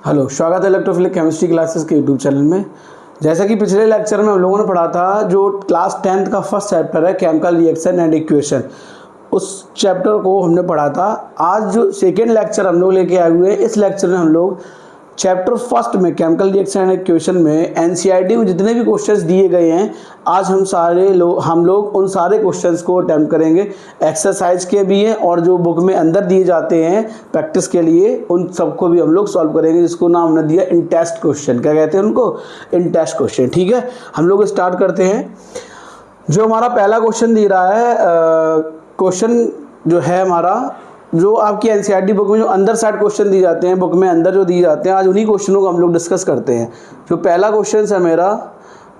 Hello, स्वागत है electrophilic chemistry classes के यूट्यूब चैनल में। जैसा कि पिछले लेक्चर में हम लोगों ने पढ़ा था, जो क्लास 10th का फर्स्ट चैप्टर है केमिकल रिएक्शन एंड इक्वेशन, उस चैप्टर को हमने पढ़ा था। आज जो सेकेंड लेक्चर हम लोग लेके आए हुए हैं, इस लेक्चर में हम लोग चैप्टर फर्स्ट में केमिकल रिएक्शन एंड इक्वेशन में एनसीईआरटी में जितने भी क्वेश्चंस दिए गए हैं, आज हम लोग उन सारे क्वेश्चंस को अटेम्प्ट करेंगे। एक्सरसाइज के भी हैं और जो बुक में अंदर दिए जाते हैं प्रैक्टिस के लिए, उन सबको भी हम लोग सॉल्व करेंगे, जिसको नाम हमने दिया इन टेस्ट क्वेश्चन। क्या कहते हैं उनको? इन टेस्ट क्वेश्चन। ठीक है, हम लोग स्टार्ट करते हैं। जो हमारा पहला क्वेश्चन दे रहा है, क्वेश्चन जो है हमारा, जो आपकी एनसीईआरटी बुक में जो अंदर साइड क्वेश्चन दिए जाते हैं, बुक में अंदर जो दिए जाते हैं, आज उन्हीं क्वेश्चनों को हम लोग डिस्कस करते हैं। जो पहला क्वेश्चन है मेरा,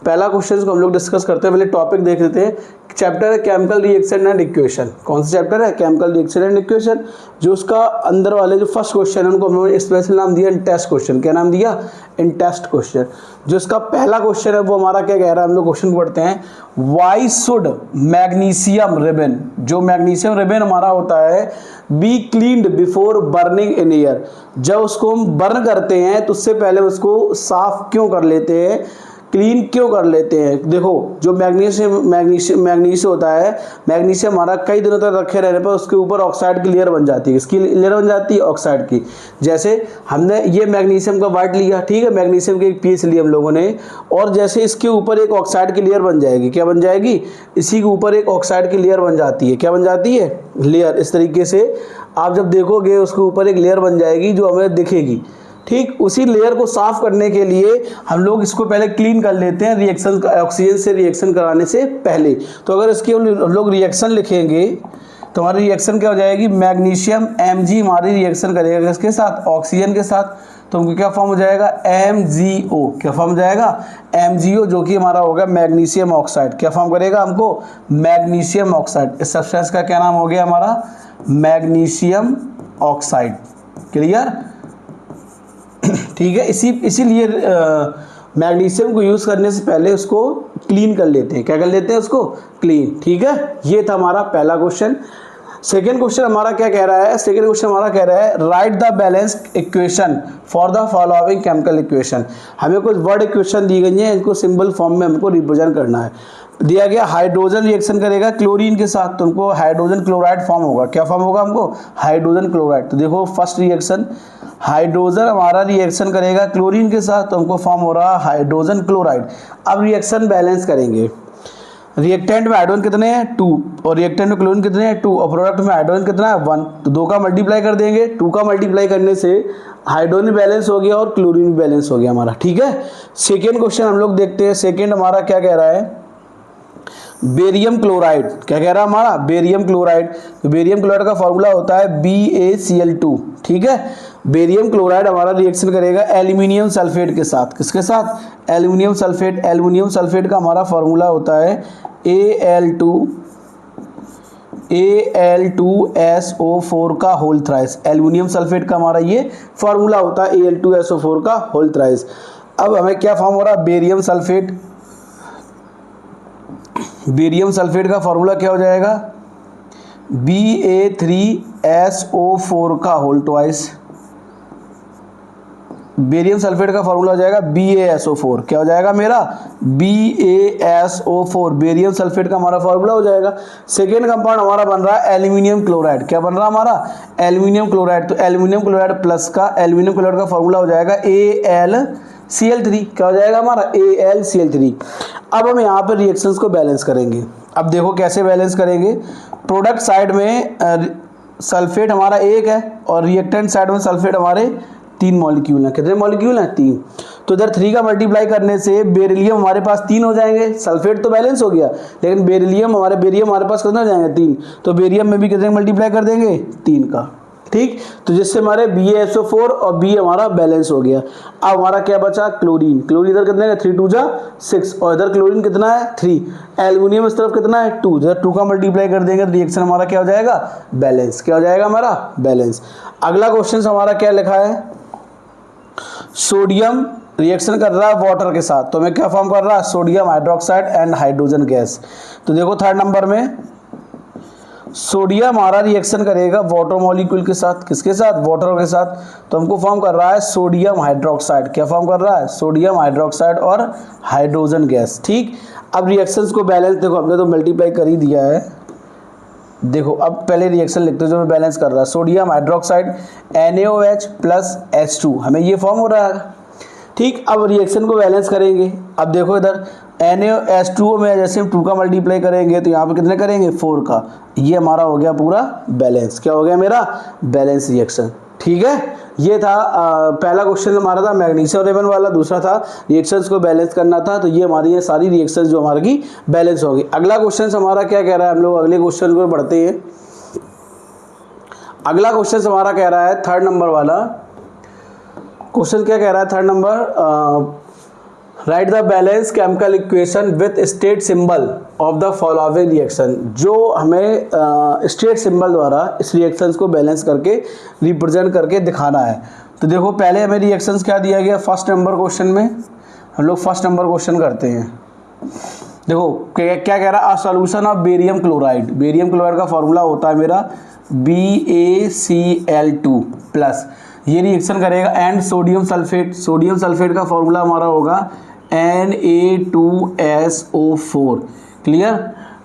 पहला क्वेश्चन को हम लोग डिस्कस करते हैं। पहले टॉपिक देख लेते हैं। चैप्टर है केमिकल रिएक्शन एंड इक्वेशन। कौन सा चैप्टर है? Chemical reaction and equation. जो उसका अंदर वाले जो फर्स्ट क्वेश्चन है, उनको हमने स्पेशल नाम दिया इन टेस्ट क्वेश्चन। क्या नाम दिया? इन टेस्ट क्वेश्चन। जो इसका पहला क्वेश्चन है वो हमारा क्या कह रहा है, हम लोग क्वेश्चन पढ़ते हैं। वाई शुड मैग्नीशियम रिबन, जो मैग्नीशियम रिबन हमारा होता है, be cleaned before burning in air. जब उसको हम बर्न करते हैं तो उससे पहले उसको साफ क्यों कर लेते हैं, क्लीन क्यों कर लेते हैं? देखो, जो मैग्नीशियम होता है, मैग्नीशियम हमारा कई दिनों तक रखे रहने पर उसके ऊपर ऑक्साइड की लेयर बन जाती है। किसकी लेयर बन जाती है? ऑक्साइड की। जैसे हमने ये मैग्नीशियम का वाट लिया, ठीक है, मैग्नीशियम के एक पीस लिए हम लोगों ने, और जैसे इसके ऊपर एक ऑक्साइड की लेयर बन जाएगी। क्या बन जाएगी? इसी के ऊपर एक ऑक्साइड की लेयर बन जाती है। क्या बन जाती है? लेयर। इस तरीके से आप जब देखोगे उसके ऊपर एक लेयर बन जाएगी जो हमें दिखेगी। ठीक, उसी लेयर को साफ करने के लिए हम लोग इसको पहले क्लीन कर लेते हैं, रिएक्शन ऑक्सीजन से रिएक्शन कराने से पहले। तो अगर इसकी हम लोग रिएक्शन लिखेंगे तो हमारी रिएक्शन क्या हो जाएगी? मैग्नीशियम Mg हमारी रिएक्शन करेगा किसके साथ? ऑक्सीजन के साथ। तो हमको क्या फॉर्म हो जाएगा? MgO। क्या फॉर्म हो जाएगा? MgO, जो कि हमारा होगा मैग्नीशियम ऑक्साइड। क्या फॉर्म करेगा हमको? Magnesium oxide. इस सब्सटेंस का क्या नाम हो गया हमारा? Magnesium oxide. क्लियर? ठीक है, इसीलिए मैग्नीशियम को यूज़ करने से पहले उसको क्लीन कर लेते हैं। क्या कर लेते हैं? उसको क्लीन। ठीक है, ये था हमारा पहला क्वेश्चन। सेकेंड क्वेश्चन हमारा क्या कह रहा है? सेकेंड क्वेश्चन हमारा कह रहा है, right the balance equation for the following chemical equation. हमें कुछ वर्ड इक्वेशन दी गई हैं, इनको सिंबल फॉर्म में हमको रिप्रेजेंट करना है। दिया गया हाइड्रोजन रिएक्शन करेगा क्लोरीन के साथ, तो हमको हाइड्रोजन क्लोराइड फॉर्म होगा। क्या फॉर्म होगा हमको? Hydrogen chloride. तो देखो, फर्स्ट रिएक्शन हाइड्रोजन हमारा रिएक्शन करेगा क्लोरीन के साथ, तो हमको फॉर्म हो रहा है हाइड्रोजन क्लोराइड। अब रिएक्शन बैलेंस करेंगे। रिएक्टेंट में हाइड्रोजन कितने हैं? 2, और रिएक्टेंट में क्लोरीन कितने हैं? 2, और प्रोडक्ट में हाइड्रोजन कितना है? 1। तो 2 का मल्टीप्लाई कर देंगे। 2 का मल्टीप्लाई करने से हाइड्रोजन बैलेंस हो गया और क्लोरीन भी बैलेंस हो गया हमारा। ठीक है, सेकेंड क्वेश्चन हम लोग देखते हैं। सेकेंड हमारा क्या कह रहा है? Barium chloride. क्या कह रहा है हमारा? Barium chloride. तो बेरियम क्लोराइड का फॉर्मूला होता है BaCl2। ठीक है, बेरियम क्लोराइड हमारा रिएक्शन करेगा एल्यूमिनियम सल्फेट के साथ। किसके साथ? Aluminium sulphate. एल्यूमिनियम सल्फेट का हमारा फॉर्मूला होता है Al2SO4 का होल थ्राइस। एल्यूमिनियम सल्फेट का हमारा ये फॉर्मूला होता है Al2SO4 का होल थ्राइस। अब हमें क्या फॉर्म हो रहा है? Barium sulphate. बेरियम सल्फेट का फॉर्मूला क्या हो जाएगा? Ba3SO4 का होल ट्वाइस। बेरियम सल्फेट का फॉर्मूला हो जाएगा BaSO4। क्या हो जाएगा मेरा? BaSO4 बेरियम सल्फेट का हमारा फॉर्मूला हो जाएगा। सेकेंड कंपाउंड हमारा बन रहा है एल्यूमिनियम क्लोराइड। क्या बन रहा है हमारा? Aluminium chloride. तो एल्यूमिनियम क्लोराइड प्लस का एल्यूमिनियम क्लोराइड का फॉर्मूला हो जाएगा AlCl3। क्या हो जाएगा हमारा? AlCl3। अब हम यहाँ पर रिएक्शंस को बैलेंस करेंगे। अब देखो कैसे बैलेंस करेंगे। प्रोडक्ट साइड में सल्फेट हमारा 1 है और रिएक्टेंट साइड में सल्फेट हमारे 3 मॉलिक्यूल हैं। कितने मॉलिक्यूल हैं? 3। तो इधर 3 का मल्टीप्लाई करने से बेरिलियम हमारे पास 3 हो जाएंगे। सल्फेट तो बैलेंस हो गया, लेकिन बेरिलियम हमारे पास कितने हो जाएंगे? 3। तो बेरियम में भी कितने मल्टीप्लाई कर देंगे? 3 का। ठीक, तो जिससे हमारे BaSO4 और B हमारा बैलेंस हो गया। अब हमारा क्या बचा? क्लोरीन। क्लोरीन इधर कितने है? 3 2 जा 6, और इधर क्लोरीन कितना है? 3। एल्यूमिनियम इस तरफ कितना है? 2। इधर 2 का मल्टीप्लाई कर देंगे तो रिएक्शन हमारा क्या हो जाएगा? बैलेंस। क्या हो जाएगा हमारा? बैलेंस। अगला क्वेश्चन हमारा क्या लिखा है? सोडियम रिएक्शन कर रहा है वाटर के साथ, तो हमें क्या फॉर्म कर रहा है? Sodium hydroxide and hydrogen gas. तो देखो थर्ड नंबर में सोडियम हमारा रिएक्शन करेगा वाटर मॉलिक्यूल के साथ, किसके साथ, वाटर के साथ, तो हमको फॉर्म कर रहा है सोडियम हाइड्रोक्साइड। क्या फॉर्म कर रहा है, सोडियम हाइड्रोक्साइड और हाइड्रोजन गैस। ठीक, अब रिएक्शंस को बैलेंस, देखो हमने तो मल्टीप्लाई कर ही दिया है। देखो अब पहले रिएक्शन लिखते हैं जो मैं बैलेंस कर रहा है, sodium hydroxide NaOH plus H2, हमें ये फॉर्म हो रहा है। ठीक, अब रिएक्शन को बैलेंस करेंगे। अब देखो इधर NaOH2 में जैसे हम 2 का मल्टीप्लाई करेंगे तो यहाँ पे कितने करेंगे, 4 का। ये हमारा हो गया पूरा बैलेंस। क्या हो गया मेरा, बैलेंस रिएक्शन। ठीक है, ये था पहला क्वेश्चन हमारा था मैग्नीशियम रेबन वाला, दूसरा था रिएक्शंस को बैलेंस करना था। तो ये हमारी ये सारी रिएक्शंस जो हमारी की बैलेंस होगी। अगला क्वेश्चन हमारा क्या कह रहा है, हम लोग अगले क्वेश्चन को बढ़ते हैं। अगला क्वेश्चन हमारा कह रहा है 3rd नंबर वाला क्वेश्चन। क्या कह रहा है 3rd number, right the balance chemical equation with state symbol of the following reaction. जो हमें स्टेट सिंबल द्वारा इस रिएक्शंस को बैलेंस करके रिप्रेजेंट करके दिखाना है। तो देखो पहले हमें रिएक्शंस क्या दिया गया, 1st नंबर क्वेश्चन में हम लोग 1st नंबर क्वेश्चन करते हैं। देखो क्या कह रहा है, a solution of barium chloride. Barium chloride का फॉर्मूला होता है मेरा BaCl2 प्लस, ये रिएक्शन करेगा and sodium sulphate. Sodium sulphate का फॉर्मूला हमारा होगा Na2SO4। क्लियर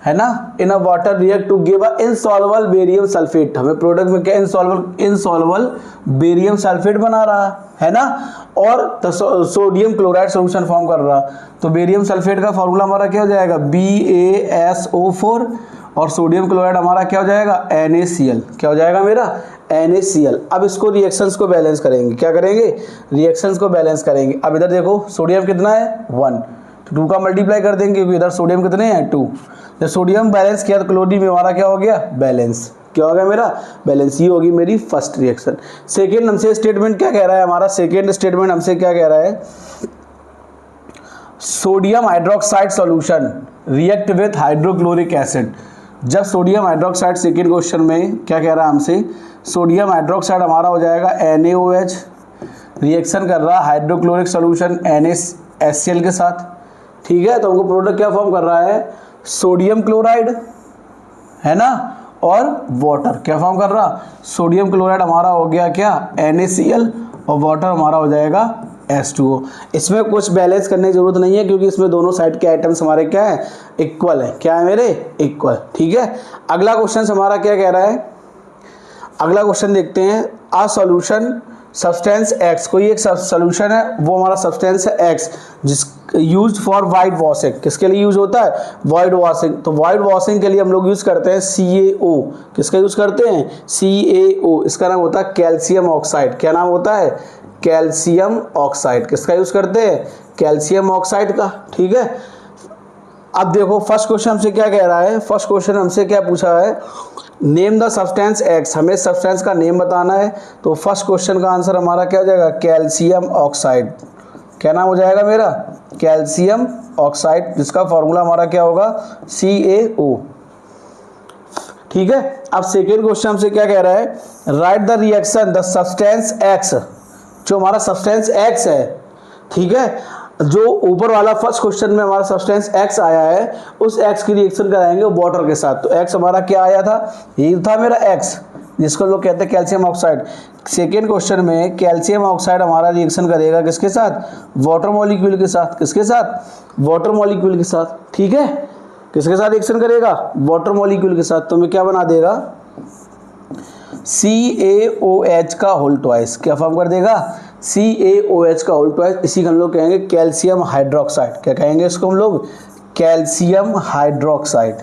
है ना। In a water react to give a insoluble barium sulphate. हमें प्रोडक्ट में क्या इनसॉल्युबल बेरियम सल्फेट बना रहा है ना, और सोडियम क्लोराइड सॉल्यूशन फॉर्म कर रहा। तो बेरियम सल्फेट का फॉर्मूला हमारा क्या हो जाएगा, BaSO4, और सोडियम क्लोराइड हमारा क्या हो जाएगा, NaCl। क्या हो जाएगा मेरा, NaCl। अब इसको रिएक्शंस को बैलेंस करेंगे। क्या करेंगे, रिएक्शंस को बैलेंस करेंगे। अब इधर देखो सोडियम कितना है, 1, तो 2 का मल्टीप्लाई कर देंगे क्योंकि इधर सोडियम कितने हैं, 2। जब सोडियम बैलेंस किया तो क्लोरीन में हमारा क्या हो गया, बैलेंस। क्या हो गया मेरा, बैलेंस। ये होगी मेरी फर्स्ट रिएक्शन। सेकेंड हमसे स्टेटमेंट क्या कह रहा है, हमारा सेकेंड स्टेटमेंट हमसे क्या कह रहा है, sodium hydroxide solution react with hydrochloric acid. जब सोडियम हाइड्रोक्साइड सेकेंड क्वेश्चन में क्या कह रहा है हमसे, सोडियम हाइड्रोक्साइड हमारा हो जाएगा NaOH, रिएक्शन कर रहा है हाइड्रोक्लोरिक सॉल्यूशन NaHCl के साथ। ठीक है, तो हमको प्रोडक्ट क्या फॉर्म कर रहा है, सोडियम क्लोराइड है ना, और वाटर। क्या फॉर्म कर रहा, सोडियम क्लोराइड हमारा हो गया क्या, NaCl, और वाटर हमारा हो जाएगा H2O। इसमें कुछ बैलेंस करने की जरूरत नहीं है क्योंकि इसमें दोनों साइड के आइटम्स हमारे क्या है, इक्वल है। क्या है मेरे, इक्वल। ठीक है, अगला क्वेश्चन हमारा क्या कह रहा है, अगला क्वेश्चन देखते हैं। आ सॉल्यूशन सब्सटेंस X, कोई एक सॉल्यूशन है, वो हमारा सब्सटेंस है X, जिस यूज फॉर वाइट वॉशिंग। किसके लिए यूज होता है, वाइट वॉशिंग। तो वाइट वॉशिंग के लिए हम लोग यूज करते हैं CaO। किसका यूज करते हैं, CaO। इसका नाम होता है कैल्शियम ऑक्साइड। क्या नाम होता है, कैल्शियम ऑक्साइड। किसका यूज करते हैं, कैल्शियम ऑक्साइड का। ठीक है, अब देखो फर्स्ट क्वेश्चन हमसे क्या कह रहा है, फर्स्ट क्वेश्चन हमसे क्या पूछा है, नेम द सब्सटेंस X। हमें सब्सटेंस का नेम बताना है। तो फर्स्ट क्वेश्चन का आंसर हमारा क्या हो जाएगा, कैल्शियम ऑक्साइड। क्या नाम हो जाएगा मेरा, कैल्शियम ऑक्साइड, जिसका फॉर्मूला हमारा क्या होगा, CaO। ठीक है, अब सेकेंड क्वेश्चन हमसे क्या कह रहा है, right the reaction the substance X। जो हमारा सब्सटेंस X है, ठीक है, जो ऊपर वाला फर्स्ट क्वेश्चन में हमारा सब्सटेंस X आया है, उस X की रिएक्शन कराएंगे वाटर के साथ। तो X हमारा क्या आया था, ये था मेरा X, जिसको लोग कहते हैं कैल्शियम ऑक्साइड। सेकेंड क्वेश्चन में कैल्शियम ऑक्साइड हमारा रिएक्शन करेगा किसके साथ, वाटर मॉलिक्यूल के साथ। किसके साथ, वाटर मॉलिक्यूल के साथ। ठीक है, किसके साथ रिएक्शन करेगा, वाटर मॉलिक्यूल के साथ। तो मैं क्या बना देगा, CaOH का होल ट्वाइस। क्या फॉर्म कर देगा, CaOH का होल ट्वाइस। इसी को हम लोग कहेंगे कैल्शियम हाइड्रोक्साइड। क्या कहेंगे इसको हम लोग, कैल्शियम हाइड्रोक्साइड।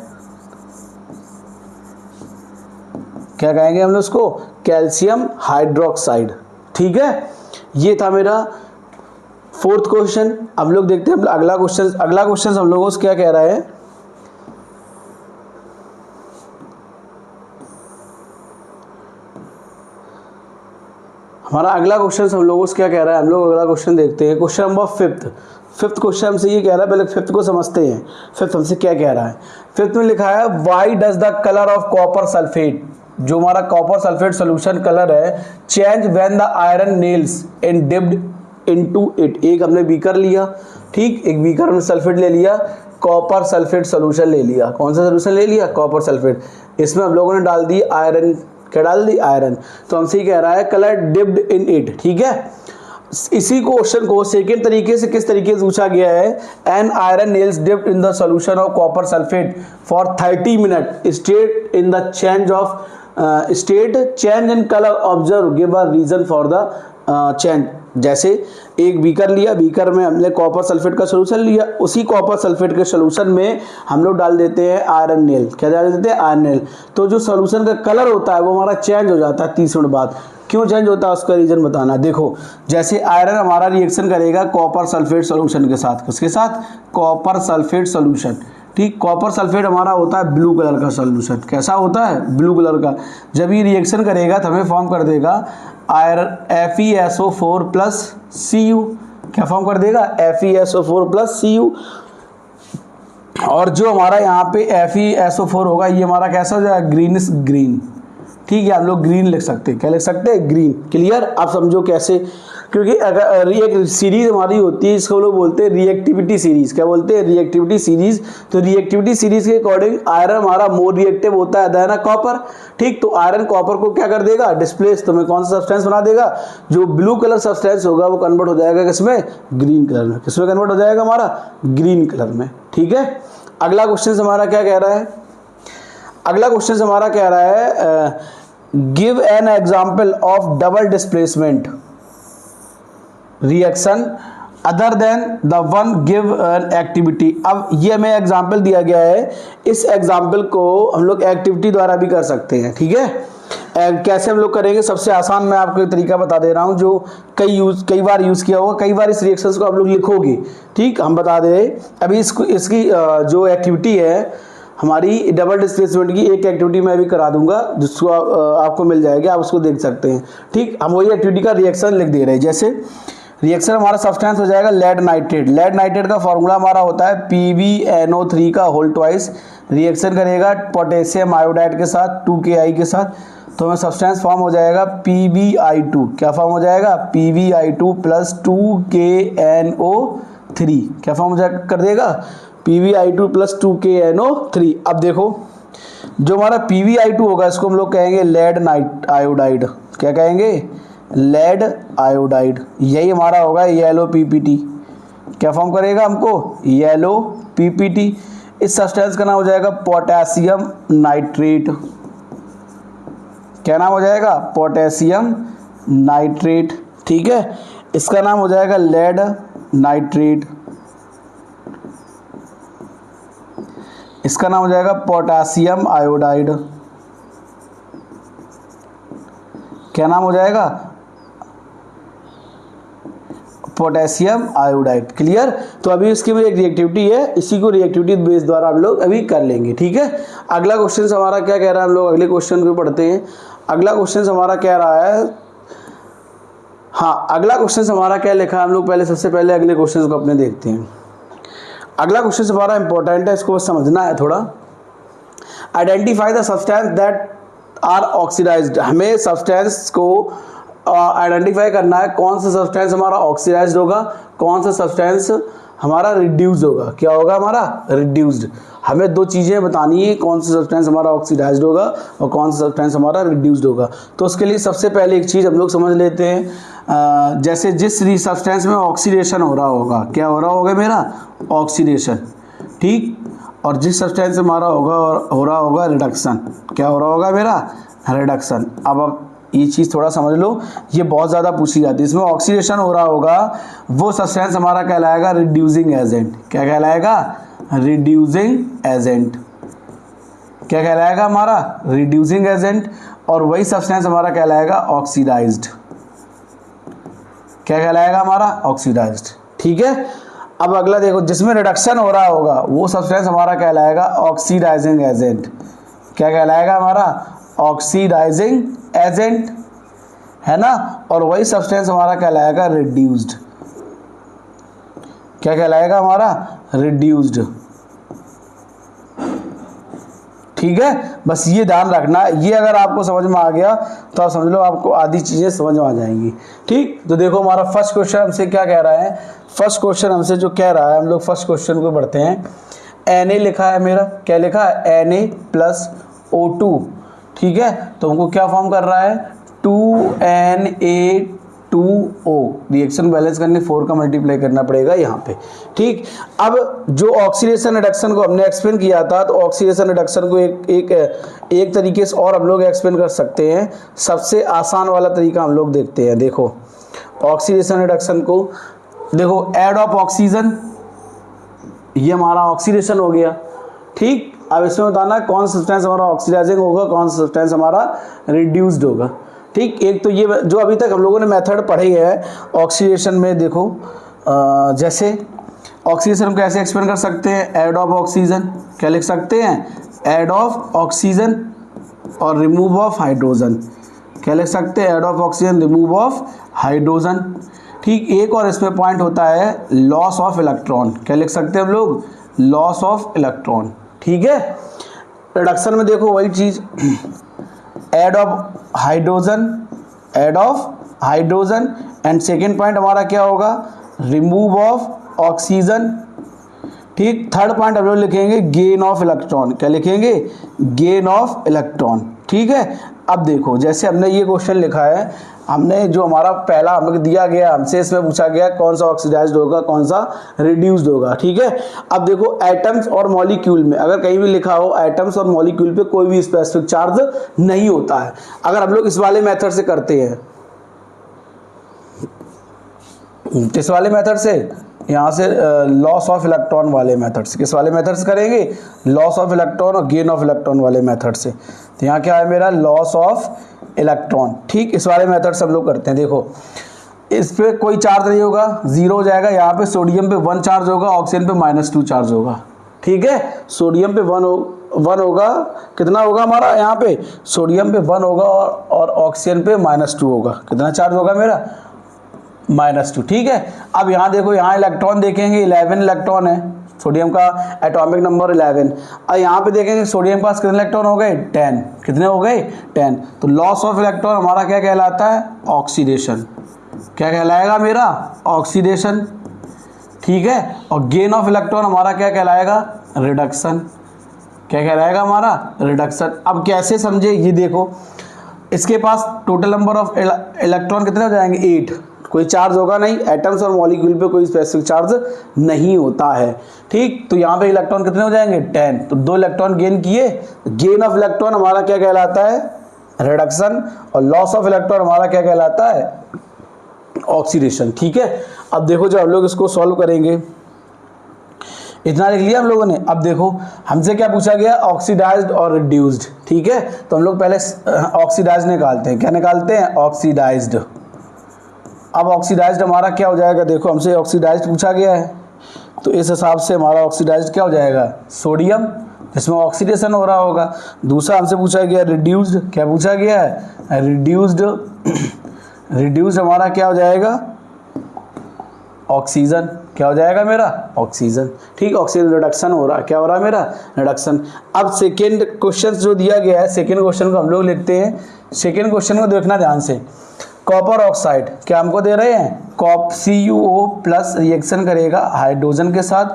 क्या कहेंगे हम लोग उसको, कैल्शियम हाइड्रोक्साइड। ठीक है, ये था मेरा फोर्थ क्वेश्चन। अब लोग देखते हैं अगला क्वेश्चन। अगला क्वेश्चन हम लोगों से क्या कह रहा है, हमारा अगला क्वेश्चन हम लोगों से क्या कह रहा है, हम लोग अगला क्वेश्चन देखते हैं। क्वेश्चन नंबर फिफ्थ क्वेश्चन हमसे ये कह रहा है, पहले फिफ्थ को समझते हैं। फिफ्थ हमसे क्या कह रहा है, फिफ्थ में लिखा है why does the colour of copper sulphate, जो हमारा कॉपर सल्फेट सोल्यूशन कलर है, change when the iron nails in dipped into it, एक हमने बीकर लिया, ठीक, एक बीकर में सल्फेट ले लिया, कॉपर सल्फेट सोल्यूशन ले लिया। कौन सा सोल्यूशन ले लिया? Copper sulphate. इसमें हम लोगों ने डाल दी आयरन, क्या डाल दी? आयरन। तो हमसे कह रहा है कलर डिप्ड इन इट, ठीक है। इसी क्वेश्चन को सेकेंड तरीके से किस तरीके से पूछा गया है, an iron nails dipped in the solution of copper sulphate for 30 minute state in the change of state change in colour observe give a reason for the change. जैसे एक बीकर लिया, बीकर में हमने कॉपर सल्फेट का solution लिया, उसी copper sulphate के solution में हम लोग डाल देते हैं आयरन नेल। क्या डाल देते हैं? Iron nail. तो जो सोल्यूशन का कलर होता है वो हमारा चेंज हो जाता है 30 मिनट बाद। क्यों चेंज होता है उसका रीजन बताना। देखो जैसे आयरन हमारा रिएक्शन करेगा कॉपर सल्फेट सोल्यूशन के साथ, किसके साथ? कॉपर सल्फेट सोल्यूशन, ठीक। कॉपर सल्फेट हमारा होता है ब्लू कलर का सोल्यूशन। कैसा होता है? ब्लू कलर का। जब ये रिएक्शन करेगा तो हमें फॉर्म कर देगा आयरन FeSO4 प्लस Cu। क्या फॉर्म कर देगा? FeSO4 plus Cu। और जो हमारा यहाँ पे FeSO4 होगा ये हमारा कैसा हो जाएगा? ग्रीनिश ग्रीन, ठीक है। हम लोग ग्रीन लिख सकते हैं। क्या लिख सकते हैं? ग्रीन। क्लियर? आप समझो कैसे, क्योंकि अगर एक सीरीज हमारी होती है इसको लोग बोलते हैं रिएक्टिविटी सीरीज। क्या बोलते हैं? Reactivity series. तो रिएक्टिविटी सीरीज के अकॉर्डिंग आयरन हमारा मोर रिएक्टिव होता है देन कॉपर, ठीक। तो आयरन कॉपर को क्या कर देगा? डिस्प्लेस। तो मैं कौन सा सब्सटेंस बना देगा? जो ब्लू कलर सब्सटेंस होगा वो कन्वर्ट हो जाएगा किसमें? ग्रीन कलर में। किसमें कन्वर्ट हो जाएगा? हमारा ग्रीन कलर में, ठीक है। अगला क्वेश्चन हमारा क्या कह रहा है? अगला क्वेश्चन हमारा कह रहा है give an example of double displacement reaction other than the one give an activity. अब ये हमें एग्जाम्पल दिया गया है, इस एग्जाम्पल को हम लोग एक्टिविटी द्वारा भी कर सकते हैं, ठीक है। कैसे हम लोग करेंगे? सबसे आसान मैं आपको एक तरीका बता दे रहा हूँ जो कई बार यूज़ किया होगा, कई बार इस रिएक्शंस को आप लोग लिखोगे, ठीक। हम बता दे रहे अभी इसकी जो एक्टिविटी है हमारी डबल डिस्प्लेसमेंट की, एक एक्टिविटी मैं भी करा दूंगा जिसको आपको मिल जाएगी, आप उसको देख सकते हैं, ठीक। हम वही एक्टिविटी का रिएक्शन लिख दे रहे हैं। जैसे रिएक्शन हमारा सब्सटेंस हो जाएगा लेड नाइट्रेट। लेड नाइट्रेट का फॉर्मूला हमारा होता है PbNO3 का होल ट्वाइस। रिएक्शन करेगा पोटेशियम आयोडाइड के साथ 2Ki के साथ, तो हमें सब्सटेंस फॉर्म हो जाएगा PbI2। क्या फॉर्म हो जाएगा? PbI2 plus 2KNO3। क्या फॉर्म हो जाएगा? कर देगा PbI2 प्लस 2KNO3। अब देखो जो हमारा PbI2 होगा इसको हम लोग कहेंगे लेड आयोडाइड। क्या कहेंगे? Lead iodide. यही हमारा होगा येलो PPT। क्या फॉर्म करेगा हमको? Yellow PPT। इस सब्सटेंस का नाम हो जाएगा पोटेशियम नाइट्रेट। क्या नाम हो जाएगा? पोटेशियम नाइट्रेट, ठीक है। इसका नाम हो जाएगा लेड नाइट्रेट। इसका नाम हो जाएगा पोटेशियम आयोडाइड। क्या नाम हो जाएगा? Potassium iodide. क्लियर? तो अभी इसकी एक रिएक्टिविटी है, इसी को रिएक्टिविटी बेस द्वारा हम लोग अभी कर लेंगे, ठीक है। अगला क्वेश्चन हमारा क्या कह रहा है? हम लोग अगले क्वेश्चन को पढ़ते हैं। अगला क्वेश्चन हमारा कह रहा है, हाँ अगला क्वेश्चन हमारा क्या लिखा है? हम लोग पहले सबसे पहले अगले क्वेश्चन को अपने देखते हैं। अगला क्वेश्चन हमारा इंपॉर्टेंट है, इसको बस समझना है थोड़ा। Identify the substance that are oxidised. हमें सब्सटेंस को आइडेंटिफाई करना है, कौन सा सब्सटेंस हमारा ऑक्सीडाइज्ड होगा, कौन सा सब्सटेंस हमारा रिड्यूस्ड होगा। क्या होगा? हमारा रिड्यूस्ड। हमें दो चीज़ें बतानी है, कौन सा सब्सटेंस हमारा ऑक्सीडाइज्ड होगा और कौन सा सब्सटेंस हमारा रिड्यूस्ड होगा। तो उसके लिए सबसे पहले एक चीज़ हम लोग समझ लेते हैं, जैसे जिस सब्सटेंस में ऑक्सीडेशन हो रहा होगा, क्या हो रहा होगा मेरा? ऑक्सीडेशन, ठीक। और जिस सब्सटेंस से हमारा हो रहा होगा रिडक्शन। क्या हो रहा होगा मेरा? रिडक्शन। अब ये चीज़ थोड़ा समझ लो, ये बहुत ज़्यादा पूछी जाती है। इसमें ऑक्सीडेशन हो रहा होगा, वो सब्सटेंस हमारा कहलाएगा रिड्यूसिंग एजेंट। क्या कहलाएगा? Reducing agent. क्या कहलाएगा हमारा? Reducing agent. और वही सब्सटेंस हमारा कहलाएगा ऑक्सीडाइज्ड। क्या कहलाएगा हमारा? ऑक्सीडाइज्ड, ठीक है। अब अगला देखो, जिसमें रिडक्शन हो रहा होगा वो सब्सटेंस हमारा कहलाएगा ऑक्सीडाइजिंग एजेंट। क्या कहलाएगा हमारा? ऑक्सीडाइजिंग एजेंट, है ना। और वही सब्सटेंस हमारा कहलाएगा रिड्यूस्ड। क्या कहलाएगा हमारा? रिड्यूस्ड। ठीक है, बस ये ध्यान रखना, ये अगर आपको समझ में आ गया तो आप समझ लो आपको आधी चीज़ें समझ में आ जाएंगी। ठीक, तो देखो हमारा फर्स्ट क्वेश्चन हमसे क्या कह रहा है, फर्स्ट क्वेश्चन हमसे जो कह रहा है, हम लोग फर्स्ट क्वेश्चन को पढ़ते हैं। Na लिखा है मेरा, क्या लिखा है, Na+O2, ठीक है, तो हमको क्या फॉर्म कर रहा है, 2Na2O, रिएक्शन बैलेंस करने 4 का मल्टीप्लाई करना पड़ेगा यहाँ पे। ठीक, अब जो ऑक्सीडेशन रिडक्शन को हमने एक्सप्लेन किया था, तो ऑक्सीडेशन रिडक्शन को एक तरीके से और हम लोग एक्सप्लेन कर सकते हैं। सबसे आसान वाला तरीका हम लोग देखते हैं। देखो ऑक्सीडेशन रिडक्शन को देखो, ऐड ऑफ ऑक्सीजन, ये हमारा ऑक्सीडेशन हो गया। ठीक, अब इसमें बताना कौन सा सब्सटेंस हमारा ऑक्सीडाइजिंग होगा, कौन सा सब्सटेंस हमारा रिड्यूस्ड होगा। ठीक, एक तो ये जो अभी तक हम लोगों ने मेथड पढ़े है ऑक्सीडेशन में, देखो जैसे ऑक्सीडेशन हम कैसे एक्सप्लेन कर सकते हैं, ऐड ऑफ ऑक्सीजन, क्या लिख सकते हैं, ऐड ऑफ ऑक्सीजन और रिमूव ऑफ हाइड्रोजन, क्या लिख सकते हैं, add of oxygen remove of hydrogen. ठीक, एक और इसमें पॉइंट होता है लॉस ऑफ इलेक्ट्रॉन, क्या लिख सकते हैं हम लोग, लॉस ऑफ इलेक्ट्रॉन। ठीक है, रिडक्शन में देखो वही चीज़, add of hydrogen and second point हमारा क्या होगा, रिमूव ऑफ ऑक्सीजन। ठीक, थर्ड पॉइंट हम लोग लिखेंगे गेन ऑफ इलेक्ट्रॉन, क्या लिखेंगे, गेन ऑफ इलेक्ट्रॉन। ठीक है, अब देखो जैसे हमने ये क्वेश्चन लिखा है, हमने जो हमारा पहला हमें दिया गया, हमसे इसमें पूछा गया कौन सा ऑक्सीडाइज्ड होगा, कौन सा रिड्यूस्ड होगा। ठीक है, अब देखो एटम्स और मॉलिक्यूल में अगर कहीं भी लिखा हो एटम्स और मॉलिक्यूल पे कोई भी स्पेसिफिक चार्ज नहीं होता है। अगर हम लोग इस वाले मेथड से करते हैं, किस वाले मेथड से, यहाँ से लॉस ऑफ इलेक्ट्रॉन वाले मेथड से, किस वाले मेथड से करेंगे, लॉस ऑफ इलेक्ट्रॉन और गेन ऑफ इलेक्ट्रॉन वाले मेथड से। तो यहाँ क्या है मेरा, लॉस ऑफ इलेक्ट्रॉन। ठीक, इस वाले मेथड से हम लोग करते हैं। देखो इस पे कोई चार्ज नहीं होगा, जीरो हो जाएगा। यहाँ पे सोडियम पे 1 चार्ज होगा, ऑक्सीजन पे -2 चार्ज होगा। ठीक है, सोडियम पे 1 होगा, कितना होगा हमारा, यहाँ पे सोडियम पे 1 होगा और ऑक्सीजन पे -2 होगा। कितना चार्ज होगा मेरा, -2। ठीक है, अब यहाँ देखो, यहाँ इलेक्ट्रॉन देखेंगे 11 इलेक्ट्रॉन है, सोडियम का एटॉमिक नंबर 11। अब यहाँ पे देखेंगे सोडियम के पास कितने इलेक्ट्रॉन हो गए, 10। कितने हो गए, 10। तो लॉस ऑफ इलेक्ट्रॉन हमारा क्या कहलाता है, ऑक्सीडेशन। क्या कहलाएगा मेरा, ऑक्सीडेशन। ठीक है, और गेन ऑफ इलेक्ट्रॉन हमारा क्या कहलाएगा, रिडक्शन। क्या कहलाएगा हमारा, रिडक्शन। अब कैसे समझे, ये देखो इसके पास टोटल नंबर ऑफ इलेक्ट्रॉन कितने हो जाएंगे, 8। कोई चार्ज होगा नहीं, एटम्स और मॉलिक्यूल पे कोई स्पेसिफिक चार्ज नहीं होता है। ठीक, तो यहाँ पे इलेक्ट्रॉन कितने हो जाएंगे, 10। तो 2 इलेक्ट्रॉन गेन किए, गेन ऑफ इलेक्ट्रॉन हमारा क्या कहलाता है, रिडक्शन, और लॉस ऑफ इलेक्ट्रॉन हमारा क्या कहलाता है, ऑक्सीडेशन। ठीक है, अब देखो जब हम लोग इसको सॉल्व करेंगे, इतना लिख लिया हम लोगों ने। अब देखो हमसे क्या पूछा गया, ऑक्सीडाइज्ड और रिड्यूस्ड। ठीक है, तो हम लोग पहले ऑक्सीडाइज्ड निकालते हैं। क्या निकालते हैं, ऑक्सीडाइज्ड। अब ऑक्सीडाइज्ड हमारा क्या हो जाएगा, देखो हमसे ऑक्सीडाइज्ड पूछा गया है, तो इस हिसाब से हमारा ऑक्सीडाइज्ड क्या हो जाएगा, सोडियम, जिसमें ऑक्सीडेशन हो रहा होगा। दूसरा हमसे पूछा गया रिड्यूस्ड, क्या पूछा गया है, रिड्यूस्ड। रिड्यूस्ड हमारा क्या हो जाएगा, ऑक्सीजन। क्या हो जाएगा मेरा, ऑक्सीजन। ठीक, ऑक्सीजन रिडक्शन हो रहा है, क्या हो रहा है मेरा, रिडक्शन। अब सेकेंड क्वेश्चन जो दिया गया है, सेकेंड क्वेश्चन को हम लोग लिखते हैं। सेकेंड क्वेश्चन को देखना ध्यान से, कॉपर ऑक्साइड क्या हमको दे रहे हैं, CuO+ रिएक्शन करेगा हाइड्रोजन के साथ,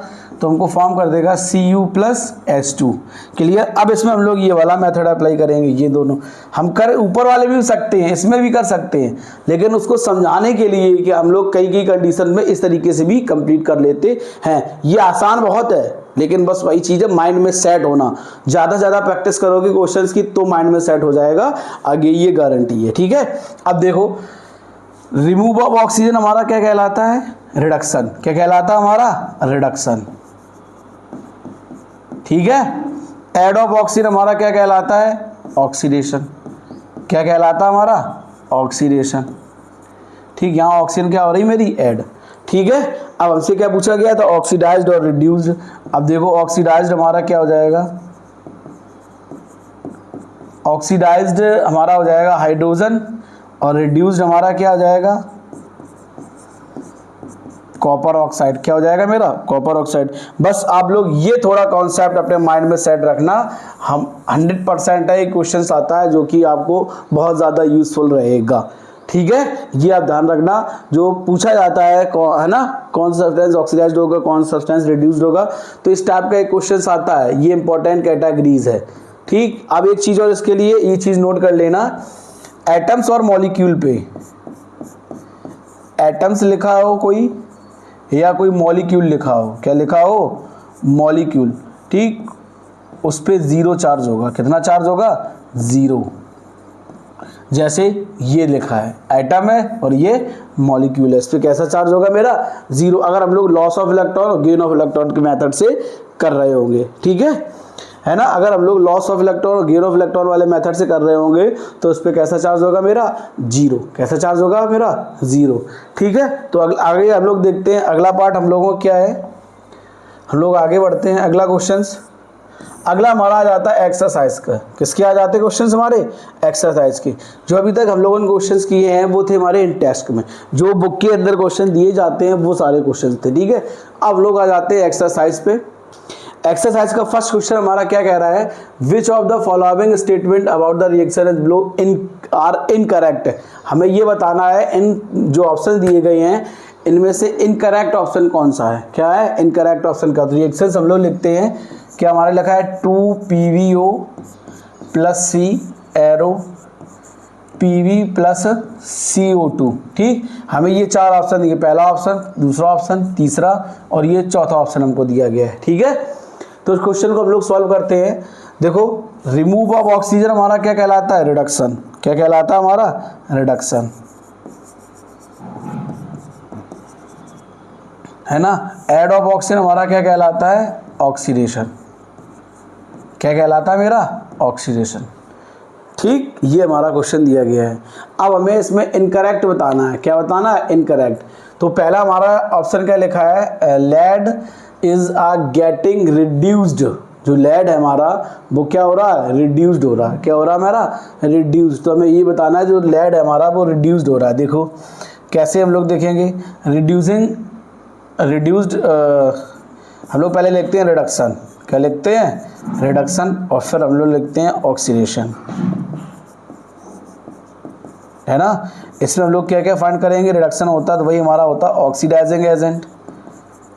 तो हमको फॉर्म कर देगा Cu+H2। क्लियर। अब इसमें हम लोग ये वाला मेथड अप्लाई करेंगे। ये दोनों हम कर ऊपर वाले भी सकते हैं, इसमें भी कर सकते हैं, लेकिन उसको समझाने के लिए कि हम लोग कई कंडीशन में इस तरीके से भी कंप्लीट कर लेते हैं। ये आसान बहुत है, लेकिन बस वही चीज़ है, माइंड में सेट होना। ज़्यादा से ज़्यादा प्रैक्टिस करोगे क्वेश्चंस की तो माइंड में सेट हो जाएगा आगे, ये गारंटी है। ठीक है, अब देखो रिमूव ऑफ ऑक्सीजन हमारा क्या कहलाता है, रिडक्शन। क्या कहलाता है हमारा, रिडक्शन। ठीक है, ऐड ऑफ ऑक्सीजन हमारा क्या कहलाता है, ऑक्सीडेशन। क्या कहलाता है हमारा, ऑक्सीडेशन। ठीक, यहाँ ऑक्सीजन क्या हो रही मेरी, ऐड। ठीक है, अब हमसे क्या पूछा गया था, ऑक्सीडाइज्ड और रिड्यूस्ड। अब देखो ऑक्सीडाइज्ड हमारा क्या हो जाएगा, ऑक्सीडाइज्ड हमारा हो जाएगा हाइड्रोजन, और रिड्यूस्ड हमारा क्या हो जाएगा, कॉपर ऑक्साइड। क्या हो जाएगा मेरा? Copper oxide. बस आप लोग ये थोड़ा कॉन्सेप्ट अपने माइंड में सेट रखना, हम 100% है क्वेश्चन आता है जो कि आपको बहुत ज़्यादा यूजफुल रहेगा। ठीक है, ये आप ध्यान रखना। जो पूछा जाता है ना, कौन सा सब्सटेंस ऑक्सीडाइज्ड होगा, कौन सा सब्सटेंस रिड्यूस्ड होगा, तो इस टाइप का एक क्वेश्चन आता है। ये इंपॉर्टेंट कैटेगरीज है। ठीक, अब एक चीज और इसके लिए ये चीज नोट कर लेना, एटम्स और मॉलिक्यूल पे एटम्स लिखा हो कोई या कोई मॉलिक्यूल लिखा हो, क्या लिखा हो? मॉलिक्यूल। ठीक, उस पे 0 चार्ज होगा। कितना चार्ज होगा? 0। जैसे ये लिखा है, एटम है और ये मॉलिक्यूल है, इस पे कैसा चार्ज होगा मेरा? 0। अगर हम लोग लॉस ऑफ इलेक्ट्रॉन और गेन ऑफ इलेक्ट्रॉन के मेथड से कर रहे होंगे। ठीक है ना? अगर हम लोग लॉस ऑफ इलेक्ट्रॉन और गेन ऑफ इलेक्ट्रॉन वाले मेथड से कर रहे होंगे तो उस पर कैसा चार्ज होगा मेरा? 0। कैसा चार्ज होगा मेरा? 0। ठीक है, तो आगे हम लोग देखते हैं अगला पार्ट हम लोगों को क्या है। हम लोग आगे बढ़ते हैं, अगला क्वेश्चन। अगला हमारा आ जाता है एक्सरसाइज का। किसके आ जाते हैं क्वेश्चंस हमारे? एक्सरसाइज के। जो अभी तक हम लोगों ने क्वेश्चंस किए हैं वो थे हमारे इन टेस्ट में, जो बुक के अंदर क्वेश्चन दिए जाते हैं वो सारे क्वेश्चंस थे। ठीक है, अब लोग आ जाते हैं एक्सरसाइज पे। एक्सरसाइज का फर्स्ट क्वेश्चन हमारा क्या कह रहा है? Which of the following statement about the reaction is below are incorrect. हमें ये बताना है इन जो ऑप्शन दिए गए हैं इनमें से इनकरेक्ट ऑप्शन कौन सा है। क्या है? इनकरेक्ट ऑप्शन का। तो रिएक्शन हम लोग लिखते हैं, क्या हमारे लिखा है? 2PVO plus C arrow PV plus CO2। ठीक, हमें ये 4 ऑप्शन दिए, पहला ऑप्शन, दूसरा ऑप्शन, तीसरा और ये चौथा ऑप्शन हमको दिया गया है। ठीक है, तो इस क्वेश्चन को हम लोग सॉल्व करते हैं। देखो, रिमूव ऑफ ऑक्सीजन हमारा क्या कहलाता है? रिडक्शन। क्या कहलाता है हमारा? रिडक्शन, है ना। ऐड ऑफ ऑक्सीजन हमारा क्या कहलाता है? ऑक्सीडेशन। क्या कहलाता है मेरा? ऑक्सीडेशन। ठीक, ये हमारा क्वेश्चन दिया गया है। अब हमें इसमें इनकरेक्ट बताना है। क्या बताना है? इनकरेक्ट। तो पहला हमारा ऑप्शन क्या लिखा है? Lead is getting reduced. जो लेड है हमारा वो क्या हो रहा है? रिड्यूस्ड हो रहा है। क्या हो रहा है हमारा? रिड्यूस्ड। तो हमें ये बताना है जो लेड है हमारा वो रिड्यूस्ड हो रहा है। देखो कैसे हम लोग देखेंगे, रिड्यूस्ड हम लोग पहले लिखते हैं रिडक्शन। क्या लिखते हैं? रिडक्शन। और फिर हम लोग लिखते हैं ऑक्सीडेशन, है ना। इसमें हम लोग क्या क्या फाइंड करेंगे? रिडक्शन होता है तो वही हमारा होता है ऑक्सीडाइजिंग एजेंट।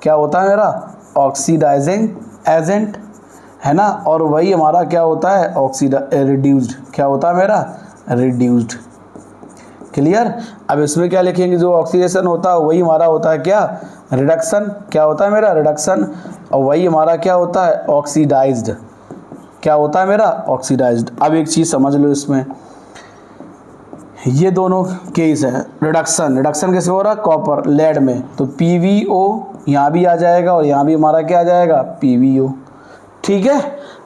क्या होता है मेरा? ऑक्सीडाइजिंग एजेंट, है ना। और वही हमारा क्या होता है? रिड्यूस्ड। क्या होता है मेरा? रिड्यूस्ड। क्लियर। अब इसमें क्या लिखेंगे? जो ऑक्सीडेशन होता है वही हमारा होता है क्या? रिडक्शन। क्या होता है मेरा? रिडक्शन। और वही हमारा क्या होता है? ऑक्सीडाइज्ड। क्या होता है मेरा? ऑक्सीडाइज्ड। अब एक चीज़ समझ लो, इसमें ये दोनों केस है। रिडक्शन किस में हो रहा है? कॉपर, लेड में। तो PVO यहाँ भी आ जाएगा और यहाँ भी हमारा क्या आ जाएगा? PVO। ठीक है।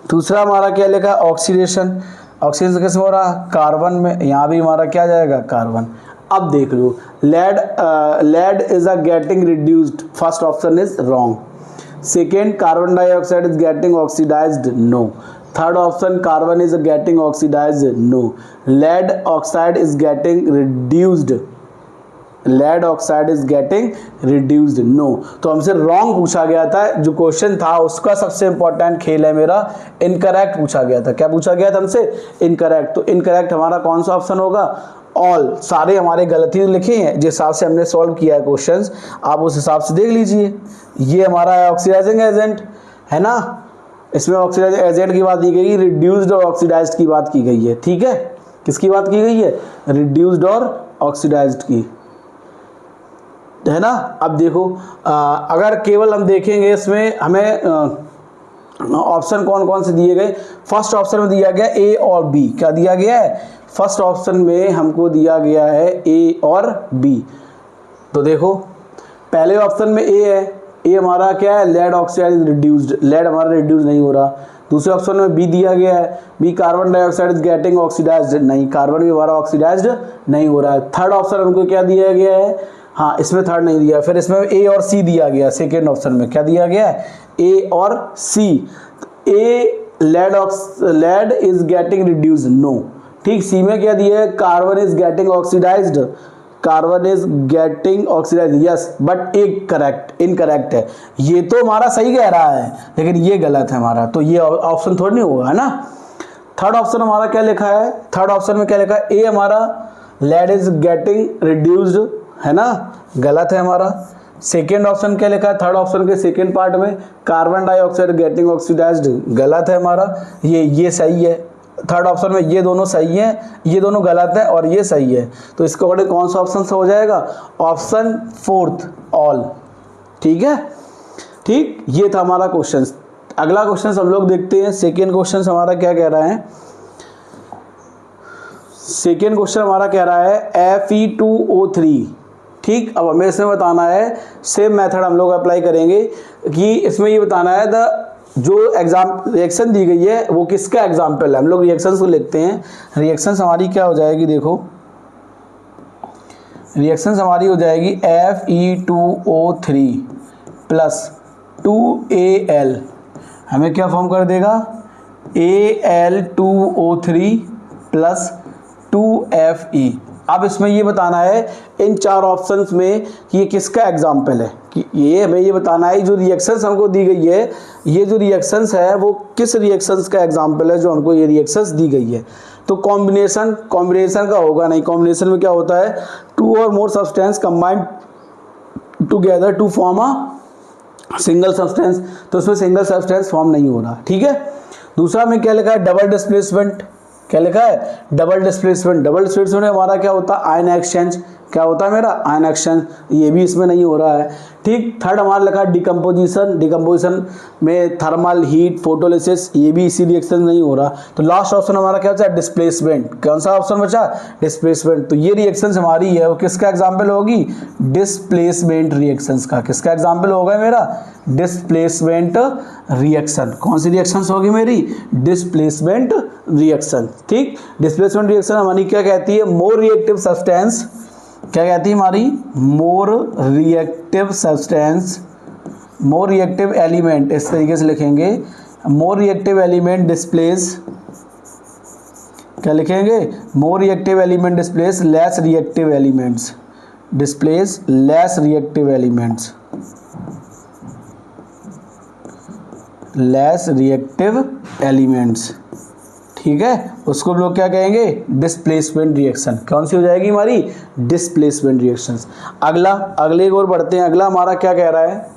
दूसरा हमारा क्या लिखा? ऑक्सीडेशन। ऑक्सीडेशन किस में हो रहा है? कार्बन में। यहाँ भी हमारा क्या आ जाएगा? कार्बन। अब देख लो, lead is getting reduced, first option is wrong. Second, carbon dioxide is getting oxidised, no. Third option, carbon is getting oxidised, no. Lead oxide is getting reduced, lead oxide is getting reduced, no. तो हमसे wrong पूछा गया था। जो question था उसका सबसे important खेल है मेरा, इनकरेक्ट पूछा गया था। क्या पूछा गया था हमसे? इनकरेक्ट। तो इनकरेक्ट हमारा कौन सा ऑप्शन होगा? ऑल। सारे हमारे गलती लिखे हैं जिस हिसाब से हमने सॉल्व किया है क्वेश्चंस, आप उस हिसाब से देख लीजिए। ये हमारा ऑक्सीडाइजिंग एजेंट, है ना। इसमें ऑक्सीडाइजिंग एजेंट की बात की गई, रिड्यूस्ड और ऑक्सीडाइज्ड की बात की गई है। ठीक है, किसकी बात की गई है? रिड्यूस्ड और ऑक्सीडाइज्ड की, है ना। अब देखो, अगर केवल हम देखेंगे इसमें हमें ऑप्शन कौन कौन से दिए गए। फर्स्ट ऑप्शन में दिया गया A और B। क्या दिया गया है? फर्स्ट ऑप्शन में हमको दिया गया है A और B। तो देखो, पहले ऑप्शन में A है, A हमारा क्या है? लेड ऑक्साइड रिड्यूस्ड, लेड हमारा रिड्यूस नहीं हो रहा। दूसरे ऑप्शन में B दिया गया है, B carbon dioxide is getting oxidised, नहीं, कार्बन भी हमारा ऑक्सीडाइज्ड नहीं हो रहा है। थर्ड ऑप्शन हमको क्या दिया गया है? हाँ, इसमें थर्ड नहीं दिया। फिर इसमें A और C दिया गया। सेकेंड ऑप्शन में क्या दिया गया है? A और C। A lead is getting reduced, no. ठीक, C में क्या दिया है? Carbon is getting oxidised, carbon is getting oxidise, yes, but एक करेक्ट इनकरेक्ट है। ये तो हमारा सही कह रहा है लेकिन ये गलत है हमारा, तो ये ऑप्शन थोड़ी नहीं होगा, है ना। थर्ड ऑप्शन हमारा क्या लिखा है, थर्ड ऑप्शन में क्या लिखा है, ए हमारा लेड इज गेटिंग रिड्यूस्ड, है ना, गलत है हमारा। सेकेंड ऑप्शन क्या लिखा है, थर्ड ऑप्शन के सेकेंड पार्ट में कार्बन डाइऑक्साइड गेटिंग ऑक्सीडाइज्ड, गलत है हमारा, ये सही है। थर्ड ऑप्शन में ये दोनों सही है, ये दोनों गलत है और ये सही है, तो इसके अकॉर्डिंग कौन सा ऑप्शन हो जाएगा, ऑप्शन फोर्थ ऑल, ठीक है। ठीक, ये था हमारा क्वेश्चन। अगला क्वेश्चन हम लोग देखते हैं। सेकेंड क्वेश्चन हमारा क्या कह रहा है, सेकेंड क्वेश्चन हमारा कह रहा है Fe2O3। ठीक, अब हमें इसमें बताना है, सेम मेथड हम लोग अप्लाई करेंगे कि इसमें ये बताना है जो एग्जाम रिएक्शन दी गई है वो किसका एग्जाम्पल है। हम लोग रिएक्शंस को लिखते हैं। रिएक्शंस हमारी क्या हो जाएगी, देखो रिएक्शंस हमारी हो जाएगी Fe2O3 प्लस 2Al, हमें क्या फॉर्म कर देगा, Al2O3 प्लस 2Fe। अब इसमें ये बताना है इन चार ऑप्शंस में कि ये किसका एग्जाम्पल है, कि ये हमें ये बताना है जो रिएक्शंस हमको दी गई है, ये जो रिएक्शंस है वो किस रिएक्शंस का एग्जाम्पल है जो हमको ये रिएक्शंस दी गई है। तो कॉम्बिनेशन का होगा नहीं, कॉम्बिनेशन में क्या होता है, टू और more substance combined together to form a single substance, तो उसमें सिंगल सब्सटेंस फॉर्म नहीं हो रहा, ठीक है। दूसरा में क्या लिखा है, डबल डिस्प्लेसमेंट, क्या लिखा है, डबल डिस्प्लेसमेंट। डबल डिस्प्लेसमेंट में हमारा क्या होता है, आयन एक्सचेंज, क्या होता है मेरा, आयन एक्सचेंज, ये भी इसमें नहीं हो रहा है। ठीक, थर्ड हमारा लिखा है डिकम्पोजिशन, डिकम्पोजिशन में थर्मल हीट फोटोलिसिस, ये भी इसी रिएक्शन नहीं हो रहा। तो लास्ट ऑप्शन हमारा क्या बचा, डिस्प्लेसमेंट। कौन सा ऑप्शन बचा, डिस्प्लेसमेंट। तो ये रिएक्शंस हमारी है वो किसका एग्जाम्पल होगी, डिस्प्लेसमेंट रिएक्शंस का। किसका एग्जाम्पल होगा मेरा, डिस्प्लेसमेंट रिएक्शन। कौन सी रिएक्शंस होगी मेरी, डिस्प्लेसमेंट रिएक्शन। ठीक, डिस्प्लेसमेंट रिएक्शन हमारी क्या कहती है, मोर रिएक्टिव सब्सटेंस, क्या कहती है हमारी, more reactive substance, more reactive element, इस तरीके से लिखेंगे, मोर रिएक्टिव एलिमेंट डिस्प्लेस, क्या लिखेंगे, more reactive element displace less reactive elements, displace less reactive elements, less reactive elements, ठीक है, उसको हम लोग क्या कहेंगे, डिस्प्लेसमेंट रिएक्शन। कौन सी हो जाएगी हमारी, डिस्प्लेसमेंट रिएक्शंस। अगला, अगले की ओर बढ़ते हैं। अगला हमारा क्या कह रहा है,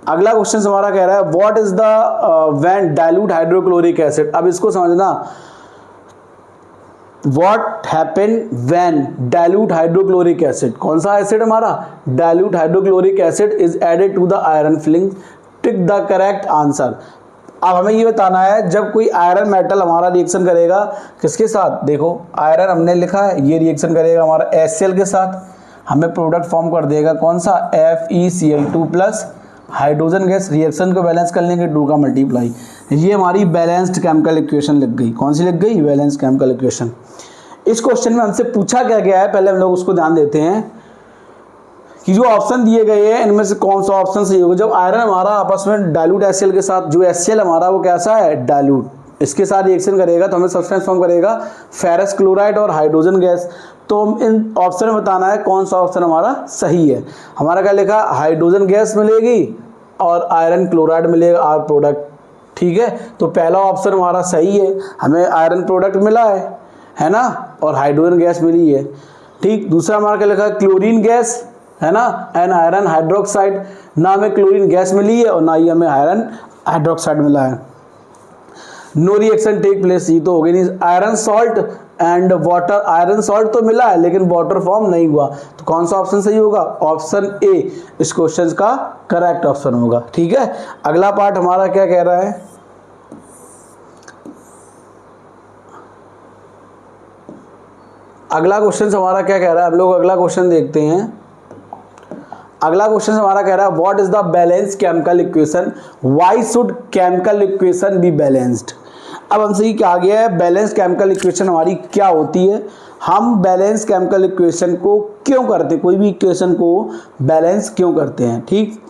अगला क्वेश्चन हमारा कह रहा है what is the when dilute hydrochloric acid. अब इसको समझना, what happen when dilute hydrochloric acid, कौन सा एसिड हमारा, dilute hydrochloric acid is added to the iron filing, tick the correct answer. अब हमें ये बताना है जब कोई आयरन मेटल हमारा रिएक्शन करेगा किसके साथ, देखो आयरन हमने लिखा है, ये रिएक्शन करेगा हमारा HCl के साथ, हमें प्रोडक्ट फॉर्म कर देगा कौन सा, FeCl2 plus hydrogen gas, reaction को बैलेंस कर लेंगे 2 का मल्टीप्लाई, ये हमारी बैलेंस्ड केमिकल इक्वेशन लग गई। कौन सी लग गई, बैलेंस्ड केमिकल इक्वेशन। इस क्वेश्चन में हमसे पूछा क्या गया है, पहले हम लोग उसको ध्यान देते हैं कि जो ऑप्शन दिए गए हैं इनमें से कौन सा ऑप्शन सही होगा। जब आयरन हमारा आपस में डाइल्यूट HCl के साथ, जो HCl हमारा वो कैसा है, डाइल्यूट, इसके साथ रिएक्शन करेगा तो हमें सब्सटेंस फॉर्म करेगा फेरस क्लोराइड और हाइड्रोजन गैस। तो इन ऑप्शन में बताना है कौन सा ऑप्शन हमारा सही है। हमारा क्या लिखा, हाइड्रोजन गैस मिलेगी और आयरन क्लोराइड मिलेगा आर प्रोडक्ट, ठीक है। तो पहला ऑप्शन हमारा सही है, हमें आयरन प्रोडक्ट मिला है ना, और हाइड्रोजन गैस मिली है। ठीक, दूसरा हमारा क्या लिखा, क्लोरीन गैस, है ना, एन आयरन हाइड्रोक्साइड, ना हमें क्लोरीन गैस मिली है और ना ही हमें आयरन हाइड्रोक्साइड मिला है। नो रिएक्शन टेक प्लेस, ये तो हो गई नहीं। Iron salt and water, iron salt तो मिला है लेकिन वाटर फॉर्म नहीं हुआ, तो कौन सा ऑप्शन सही होगा, ऑप्शन ए इस क्वेश्चन का करेक्ट ऑप्शन होगा, ठीक है। अगला पार्ट हमारा क्या कह रहा है, अगला क्वेश्चन हमारा क्या कह रहा है, हम लोग अगला क्वेश्चन देखते हैं। अगला क्वेश्चन हमारा कह रहा है what is the balance chemical equation, why should chemical equation be balanced. अब हमसे ये कहा गया है बैलेंस केमिकल इक्वेशन हमारी क्या होती है, हम बैलेंस केमिकल इक्वेशन को क्यों करते हैं, कोई भी इक्वेशन को बैलेंस क्यों करते हैं। ठीक,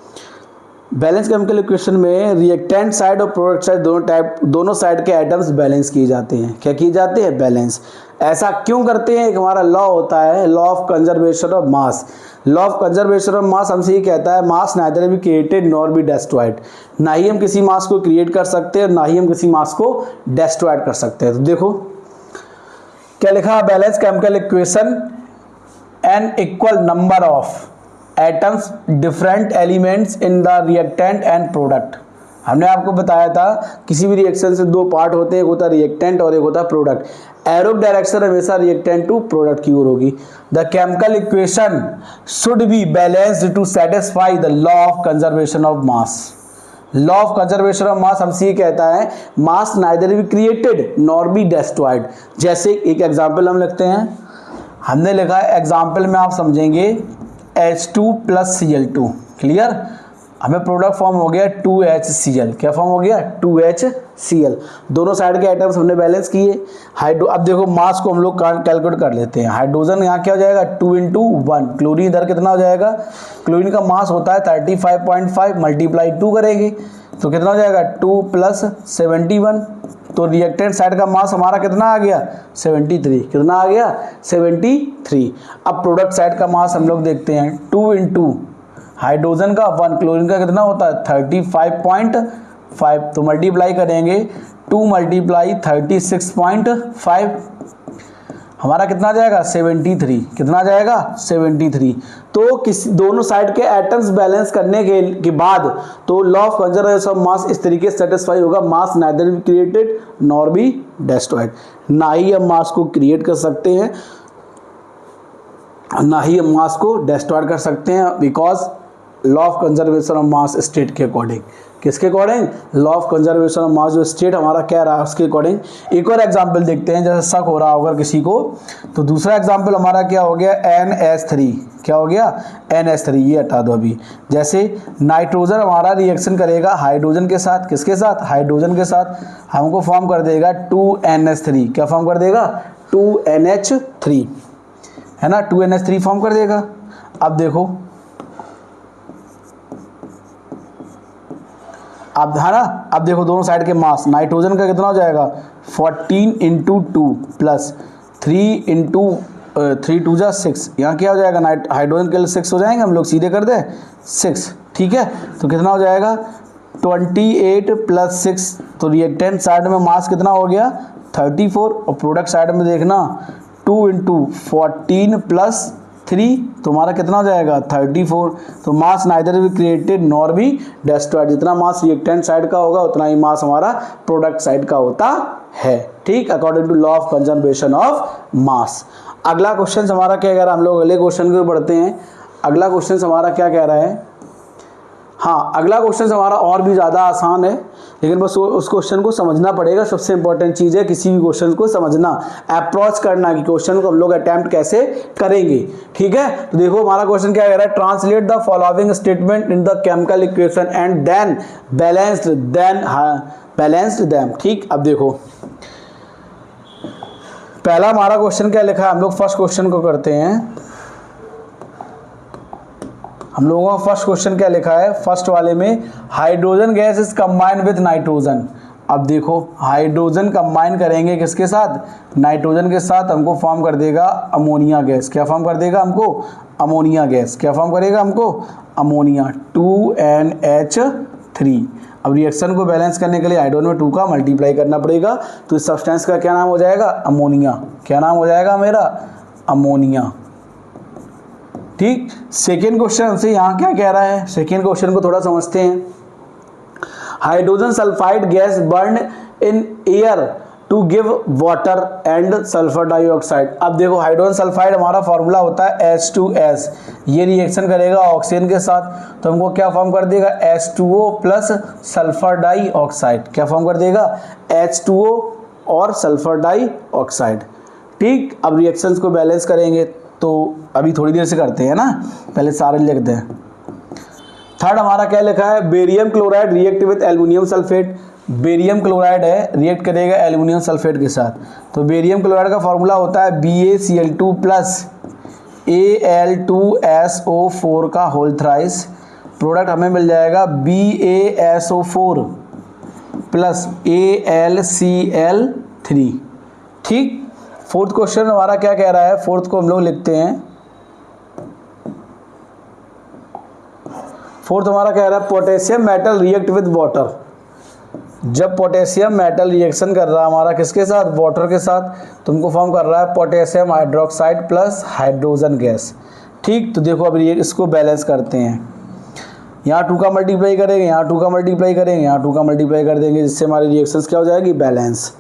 बैलेंस केमिकल इक्वेशन में रिएक्टेंट साइड और प्रोडक्ट साइड दोनों साइड के एटम्स बैलेंस किए जाते हैं। क्या किए जाते हैं? बैलेंस। ऐसा क्यों करते हैं? एक हमारा लॉ होता है, law of conservation of mass. Law of conservation of mass हमसे ये कहता है mass neither be created nor be destroyed. ना ही हम किसी मास को क्रिएट कर सकते हैं, ना ही हम किसी मास को डेस्ट्रॉयड कर सकते हैं। तो देखो क्या लिखा, balance chemical equation, an equal number of atoms different elements in the reactant and product. हमने आपको बताया था किसी भी रिएक्शन से दो पार्ट होते हैं, एक होता है रिएक्टेंट और एक होता है प्रोडक्ट। एरो डायरेक्शन हमेशा रिएक्टेंट टू प्रोडक्ट की ओर होगी। The chemical equation should be balanced to satisfy the law of conservation of mass. Law of conservation of mass हमसे ये कहता है mass neither be created nor be destroyed. जैसे एक एग्जाम्पल हम लिखते हैं, हमने लिखा है एग्जाम्पल में आप समझेंगे H2 प्लस Cl2। क्लियर? हमें प्रोडक्ट फॉर्म हो गया 2HCl। क्या फॉर्म हो गया? 2HCl। दोनों साइड के आइटम्स हमने बैलेंस किए। अब देखो मास को हम लोग कैलकुलेट कर लेते हैं। हाइड्रोजन यहाँ क्या हो जाएगा? 2 × 1। क्लोरीन इधर कितना हो जाएगा? क्लोरीन का मास होता है 35.5, मल्टीप्लाई 2 करेंगे तो कितना हो जाएगा? 2 + 71। तो रिएक्टेंट साइड का मास हमारा कितना आ गया? 73। कितना आ गया? 73। अब प्रोडक्ट साइड का मास हम लोग देखते हैं, 2 × हाइड्रोजन का 1, क्लोरीन का कितना होता है? 35.5। तो मल्टीप्लाई करेंगे 2 × 36.5, हमारा कितना जाएगा? 73। कितना जाएगा? 73। तो दोनों साइड के एटम्स बैलेंस करने के बाद तो लॉ ऑफ कंजर्वेशन ऑफ मास इस तरीके से सेटिस्फाई होगा, मास neither be created nor be destroyed. ना ही हम मास को क्रिएट कर सकते हैं, ना ही हम मास को डेस्ट्रॉयड कर सकते हैं, because law of conservation of mass state के अकॉर्डिंग। किसके according? Law of conservation of मास जो स्टेट हमारा कह रहा है उसके अकॉर्डिंग। एक और एग्जांपल देखते हैं, जैसे शक हो रहा होगा किसी को, तो दूसरा एग्जांपल हमारा क्या हो गया? NH3। क्या हो गया? NH3। ये हटा दो अभी। जैसे नाइट्रोजन हमारा रिएक्शन करेगा हाइड्रोजन के साथ। किसके साथ? हाइड्रोजन के साथ। हमको फॉर्म कर देगा 2NH3। क्या फॉर्म कर देगा? 2NH3, है ना? 2NH3 फॉर्म कर देगा। अब देखो, अब है ना, अब देखो दोनों साइड के मास, नाइट्रोजन का कितना हो जाएगा? 14 × 2 प्लस 3 × 3 × 2 6। यहाँ क्या हो जाएगा? हाइड्रोजन के लिए 6 हो जाएंगे, हम लोग सीधे कर दे 6। ठीक है, तो कितना हो जाएगा? 28 + 6। तो रिएक्टेंट साइड में मास कितना हो गया? 34। और प्रोडक्ट साइड में देखना 2 × 14 + 3, तो हमारा कितना हो जाएगा? 34। तो मास neither be created nor be destroyed. जितना मास रिएक्टेंट साइड का होगा उतना ही मास हमारा प्रोडक्ट साइड का होता है। ठीक, according to law of conservation of mass. अगला क्वेश्चन हमारा क्या कह रहा है? हम लोग अगले क्वेश्चन को पढ़ते हैं। अगला क्वेश्चन हमारा क्या कह रहा है? हाँ, अगला क्वेश्चन हमारा और भी ज़्यादा आसान है, लेकिन बस उस क्वेश्चन को समझना पड़ेगा। सबसे इंपॉर्टेंट चीज़ है किसी भी क्वेश्चन को समझना, अप्रोच करना कि क्वेश्चन को हम लोग अटेम्प्ट कैसे करेंगे। ठीक है, तो देखो हमारा क्वेश्चन क्या कह रहा है? Translate the following statement in the chemical equation and then balanced them. ठीक, अब देखो पहला हमारा क्वेश्चन क्या लिखा है? हम लोग फर्स्ट क्वेश्चन को करते हैं। हम लोगों का फर्स्ट क्वेश्चन क्या लिखा है? फर्स्ट वाले में hydrogen gas is combined with nitrogen. अब देखो हाइड्रोजन कंबाइन करेंगे किसके साथ? नाइट्रोजन के साथ। हमको फॉर्म कर देगा अमोनिया गैस। क्या फॉर्म कर देगा हमको? Ammonia gas. क्या फॉर्म करेगा हमको? Ammonia, 2NH3। अब रिएक्शन को बैलेंस करने के लिए हाइड्रोजन में 2 का मल्टीप्लाई करना पड़ेगा, तो इस सब्सटेंस का क्या नाम हो जाएगा? अमोनिया। क्या नाम हो जाएगा मेरा? अमोनिया। ठीक, सेकेंड क्वेश्चन हमसे यहाँ क्या कह रहा है? सेकेंड क्वेश्चन को थोड़ा समझते हैं। Hydrogen sulphide gas burn in air to give water and sulphur dioxide. अब देखो हाइड्रोजन सल्फाइड हमारा फॉर्मूला होता है H2S। ये रिएक्शन करेगा ऑक्सीजन के साथ, तो हमको क्या फॉर्म कर देगा? H2O plus sulphur dioxide. क्या फॉर्म कर देगा? H2O और सल्फर डाइऑक्साइड। ठीक, अब रिएक्शंस को बैलेंस करेंगे, तो अभी थोड़ी देर से करते हैं ना, पहले सारे लिख दें। थर्ड हमारा क्या लिखा है? Barium chloride react with aluminium sulphate. Barium chloride है, रिएक्ट करेगा एल्युमिनियम सल्फेट के साथ। तो बेरियम क्लोराइड का फॉर्मूला होता है BaCl2 प्लस Al2SO4 का होल थ्राइस प्रोडक्ट हमें मिल जाएगा BaSO4 प्लस AlCl3। ठीक, फोर्थ क्वेश्चन हमारा क्या कह रहा है, फोर्थ को हम लोग लिखते हैं। फोर्थ हमारा कह रहा है potassium metal react with water. जब पोटेशियम मेटल रिएक्शन कर रहा है हमारा किसके साथ, वाटर के साथ, तुमको फॉर्म कर रहा है potassium hydroxide plus hydrogen gas. ठीक, तो देखो अब ये इसको बैलेंस करते हैं। यहाँ 2 का मल्टीप्लाई करेंगे, यहाँ 2 का मल्टीप्लाई करेंगे, यहाँ 2 का मल्टीप्लाई कर देंगे, जिससे हमारी रिएक्शंस क्या हो जाएगी, बैलेंस।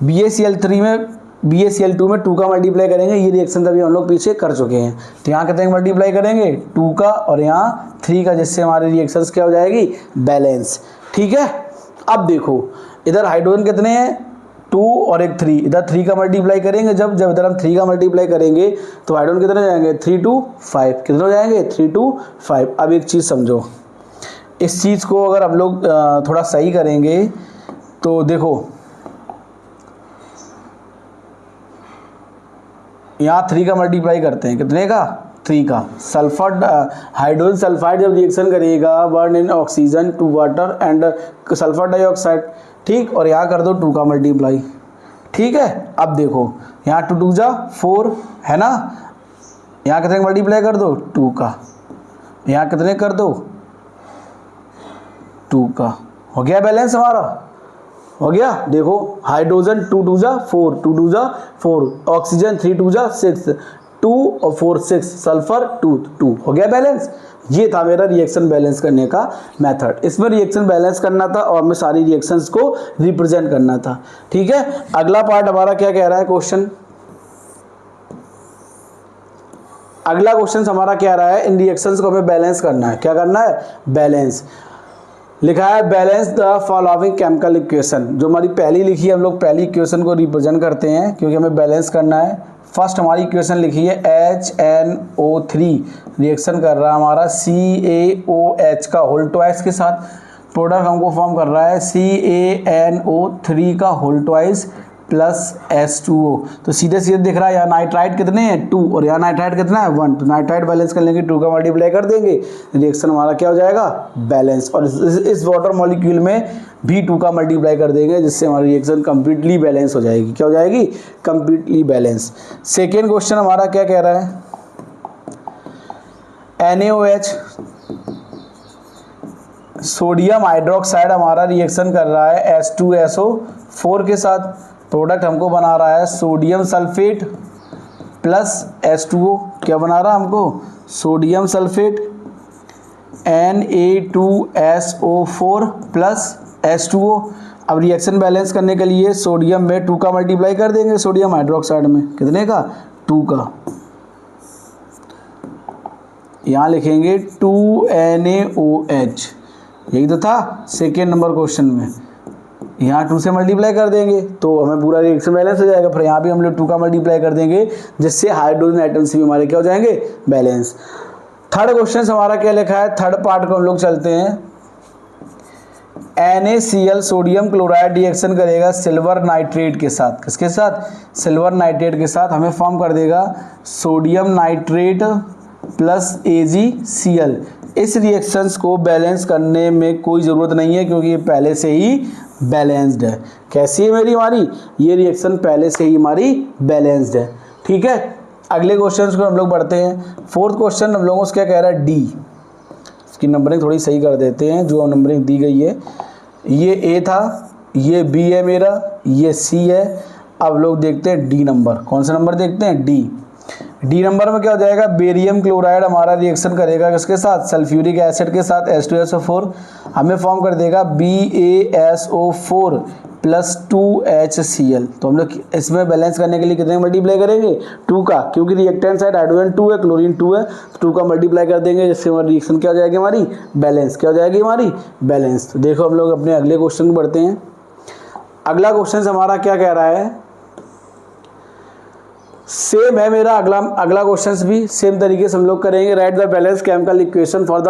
BaCl2 में 2 का मल्टीप्लाई करेंगे, ये रिएक्शन अभी हम लोग पीछे कर चुके हैं। तो यहाँ कितने मल्टीप्लाई करेंगे, 2 का और यहाँ 3 का, जिससे हमारी रिएक्शंस क्या हो जाएगी, बैलेंस। ठीक है, अब देखो इधर हाइड्रोजन कितने हैं, 2 और एक 3, इधर 3 का मल्टीप्लाई करेंगे। जब इधर हम 3 का मल्टीप्लाई करेंगे तो हाइड्रोजन कितने हो जाएंगे, 3 2 5, कितने हो जाएंगे, 3 2 5। अब एक चीज़ समझो, इस चीज़ को अगर हम लोग थोड़ा सही करेंगे तो देखो यहाँ 3 का मल्टीप्लाई करते हैं, कितने का, 3 का। सल्फर हाइड्रोजन सल्फाइड जब रिएक्शन करेगा burn in oxygen to water and sulphur dioxide. ठीक, और यहाँ कर दो 2 का मल्टीप्लाई। ठीक है, अब देखो यहाँ 2 2 जा 4 है ना, यहाँ कितने मल्टीप्लाई कर दो, 2 का, यहाँ कितने कर दो, 2 का। हो गया बैलेंस हमारा, हो गया। देखो हाइड्रोजन 2 2 जा 4, 2 2 जा 4, ऑक्सीजन 3 2 जा 6, 2 और 4 6, सल्फर 2 2, हो गया बैलेंस। ये था मेरा रिएक्शन बैलेंस करने का मेथड। इसमें रिएक्शन बैलेंस करना था और हमें सारी रिएक्शंस को रिप्रेजेंट करना था। ठीक है, अगला पार्ट हमारा क्या कह रहा है क्वेश्चन, अगला क्वेश्चन हमारा क्या रहा है, इन रिएक्शंस को हमें बैलेंस करना है। क्या करना है, बैलेंस। लिखा है balance the following chemical equation. जो हमारी पहली लिखी है, हम लोग पहली इक्वेशन को रिप्रेजेंट करते हैं क्योंकि हमें बैलेंस करना है। फर्स्ट हमारी इक्वेशन लिखी है HNO3 रिएक्शन कर रहा है हमारा CaOH का होल ट्वाइस के साथ। प्रोडक्ट हमको फॉर्म कर रहा है CaNO3 का होल ट्वाइस प्लस H2O। तो सीधे सीधे दिख रहा है यहाँ नाइट्राइट कितने हैं, 2, और यहाँ नाइट्राइट कितना है, 1। तो नाइट्राइट बैलेंस कर लेंगे, 2 का मल्टीप्लाई कर देंगे, रिएक्शन हमारा क्या हो जाएगा, बैलेंस। और इस वाटर मॉलिक्यूल में भी 2 का मल्टीप्लाई कर देंगे, जिससे हमारी रिएक्शन कंप्लीटली बैलेंस हो जाएगी। क्या हो जाएगी, कंप्लीटली बैलेंस। सेकेंड क्वेश्चन हमारा क्या कह रहा है, NaOH सोडियम हाइड्रोक्साइड हमारा रिएक्शन कर रहा है H2SO4 के साथ। प्रोडक्ट हमको बना रहा है सोडियम सल्फेट प्लस H2O। क्या बना रहा है हमको, sodium sulphate Na2SO4 plus H2O। अब रिएक्शन बैलेंस करने के लिए सोडियम में 2 का मल्टीप्लाई कर देंगे, सोडियम हाइड्रोक्साइड में कितने का, 2 का। यहाँ लिखेंगे 2NaOH, यही तो था सेकेंड नंबर क्वेश्चन में। यहाँ 2 से मल्टीप्लाई कर देंगे तो हमें पूरा रिएक्शन बैलेंस हो जाएगा। फिर यहाँ भी हम लोग 2 का मल्टीप्लाई कर देंगे, जिससे हाइड्रोजन एटम्स भी हमारे क्या हो जाएंगे, बैलेंस। थर्ड क्वेश्चन हमारा क्या लिखा है, थर्ड पार्ट को हम लोग चलते हैं। NaCl सोडियम क्लोराइड रिएक्शन करेगा सिल्वर नाइट्रेट के साथ। किसके साथ, सिल्वर नाइट्रेट के साथ। हमें फॉर्म कर देगा सोडियम नाइट्रेट प्लस AgCl। इस रिएक्शंस को बैलेंस करने में कोई ज़रूरत नहीं है क्योंकि ये पहले से ही बैलेंस्ड है। कैसी है मेरी हमारी, ये रिएक्शन पहले से ही हमारी बैलेंस्ड है। ठीक है, अगले क्वेश्चन को हम लोग बढ़ते हैं। फोर्थ क्वेश्चन हम लोगों को क्या कह रहा है, डी। इसकी नंबरिंग थोड़ी सही कर देते हैं, जो नंबरिंग दी गई है। ये ए था, ये बी है मेरा, ये सी है। अब लोग देखते हैं डी नंबर, कौन सा नंबर देखते हैं, डी। डी नंबर में क्या हो जाएगा, बेरियम क्लोराइड हमारा रिएक्शन करेगा किसके साथ, सल्फ्यूरिक एसिड के साथ H2SO4। हमें फॉर्म कर देगा BaSO4 प्लस 2HCl। तो हम लोग इसमें बैलेंस करने के लिए कितने मल्टीप्लाई करेंगे, 2 का, क्योंकि रिएक्टेंट साइड हाइड्रोजन 2 है, क्लोरीन 2 है, तो 2 का मल्टीप्लाई कर देंगे, जिससे हमारी रिएक्शन क्या हो जाएगी, हमारी बैलेंस। क्या हो जाएगी हमारी बैलेंस। तो देखो हम लोग अपने अगले क्वेश्चन को बढ़ते हैं। अगला क्वेश्चन हमारा क्या कह रहा है, सेम है मेरा अगला क्वेश्चन भी सेम तरीके से हम लोग करेंगे। Right the balance chemical equation for the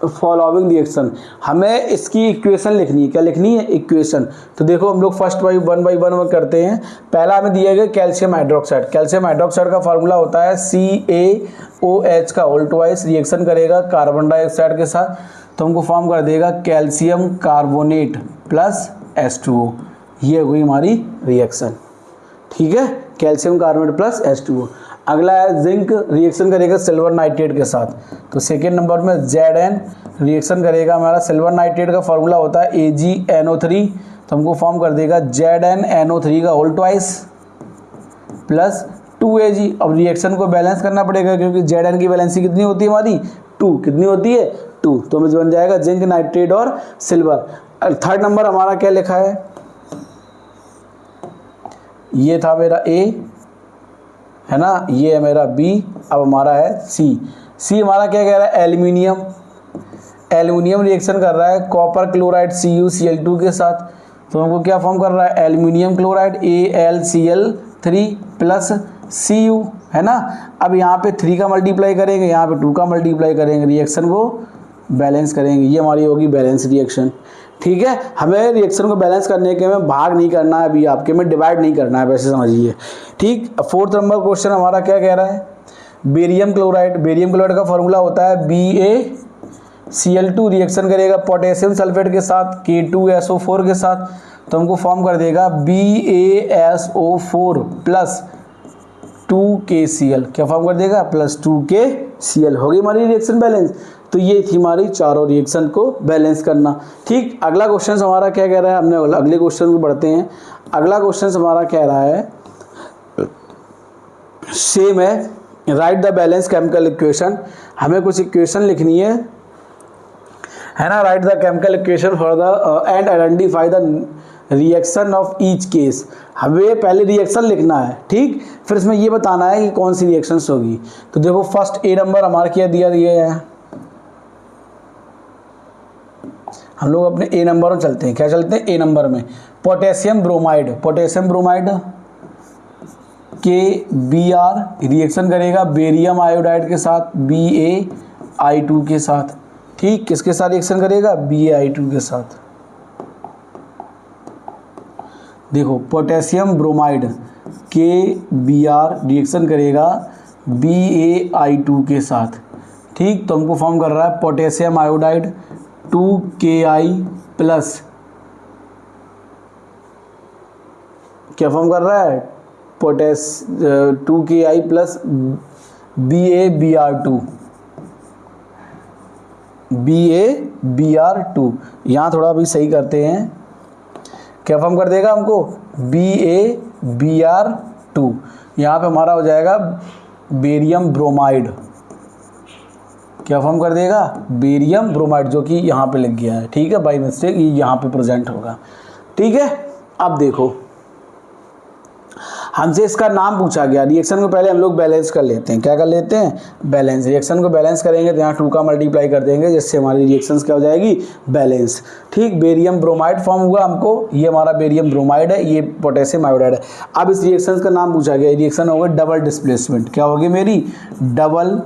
following reaction, हमें इसकी इक्वेशन लिखनी है। क्या लिखनी है? इक्वेशन। तो देखो हम लोग फर्स्ट बाई वन करते हैं। पहला हमें दिया गया कैल्शियम हाइड्रोक्साइड। कैल्शियम हाइड्रोक्साइड का फार्मूला होता है CaOH का होल ट्वाइस, रिएक्शन करेगा कार्बन डाइऑक्साइड के साथ, तो हमको फॉर्म कर देगा कैल्शियम कार्बोनेट प्लस H2O। ये हो गई हमारी रिएक्शन। ठीक है, कैल्शियम कार्बोनेट प्लस H2O। अगला है जिंक, रिएक्शन करेगा सिल्वर नाइट्रेट के साथ, तो सेकेंड नंबर में Zn रिएक्शन करेगा हमारा सिल्वर नाइट्रेट का फार्मूला होता है AgNO3, तो हमको फॉर्म कर देगा ZnNO3 का होल ट्वाइस प्लस 2Ag। अब रिएक्शन को बैलेंस करना पड़ेगा क्योंकि Zn की वैलेंसी कितनी होती है हमारी? 2। कितनी होती है? 2। तो हमें बन जाएगा जिंक नाइट्रेट और सिल्वर। थर्ड नंबर हमारा क्या लिखा है? ये था मेरा A, है ना, ये है मेरा B, अब हमारा है C हमारा क्या कह रहा है? एल्यूमिनियम। एल्यूमिनियम रिएक्शन कर रहा है कॉपर क्लोराइड CuCl2 के साथ, तो हमको क्या फॉर्म कर रहा है? Aluminium chloride AlCl3 plus Cu, है ना। अब यहाँ पे 3 का मल्टीप्लाई करेंगे, यहाँ पे 2 का मल्टीप्लाई करेंगे, रिएक्शन को बैलेंस करेंगे। ये हमारी होगी बैलेंस रिएक्शन। ठीक है, हमें रिएक्शन को बैलेंस करने के में भाग नहीं करना है, अभी आपके में डिवाइड नहीं करना है, वैसे समझिए। ठीक, फोर्थ नंबर क्वेश्चन हमारा क्या कह रहा है? Barium chloride. बेरियम क्लोराइड का फॉर्मूला होता है BaCl2, रिएक्शन करेगा पोटेशियम सल्फेट के साथ K2SO4 के साथ, तो हमको फॉर्म कर देगा BaSO4 प्लस 2KCl। क्या फॉर्म कर देगा? Plus 2KCl। होगी हमारी रिएक्शन बैलेंस। तो ये थी हमारी चारों रिएक्शन को बैलेंस करना। ठीक, अगला क्वेश्चन हमारा क्या कह रहा है? हमने अगले क्वेश्चन को बढ़ते हैं। अगला क्वेश्चन हमारा कह रहा है, सेम है, right the balance chemical equation. हमें कुछ इक्वेशन लिखनी है ना। Right the chemical equation for the end identify the reaction of each case. हमें पहले रिएक्शन लिखना है, ठीक, फिर इसमें ये बताना है कि कौन सी रिएक्शंस होगी। तो देखो फर्स्ट A नंबर हमारा क्या दिया है, हम लोग अपने A नंबर में चलते हैं। क्या चलते हैं? A नंबर में potassium bromide. Potassium bromide KBr reaction करेगा बेरियम आयोडाइड के साथ BaI2 के साथ। ठीक, किसके साथ रिएक्शन करेगा? BaI2 के साथ। देखो पोटेशियम ब्रोमाइड KBr रिएक्शन करेगा BaI2 के साथ। ठीक, तो हमको फॉर्म कर रहा है पोटेशियम आयोडाइड 2Ki प्लस, क्या फॉर्म कर रहा है? 2Ki plus BaBr2। BaBr2 यहाँ थोड़ा अभी सही करते हैं। क्या फॉर्म कर देगा हमको? BaBr2। यहाँ पे हमारा हो जाएगा बेरियम ब्रोमाइड। क्या फॉर्म कर देगा? बेरियम ब्रोमाइड, जो कि यहाँ पे लिख गया है। ठीक है, बाई मिस्टेक ये यहाँ पे प्रेजेंट होगा। ठीक है, अब देखो हमसे इसका नाम पूछा गया। रिएक्शन को पहले हम लोग बैलेंस कर लेते हैं। क्या कर लेते हैं? बैलेंस। रिएक्शन को बैलेंस करेंगे तो यहाँ 2 का मल्टीप्लाई कर देंगे, जिससे हमारी रिएक्शंस क्या हो जाएगी? बैलेंस। ठीक, बेरियम ब्रोमाइड फॉर्म हुआ हमको, ये हमारा बेरियम ब्रोमाइड है, ये पोटेशियम आयोडाइड है। अब इस रिएक्शन का नाम पूछा गया, रिएक्शन होगा डबल डिस्प्लेसमेंट। क्या होगी मेरी? Double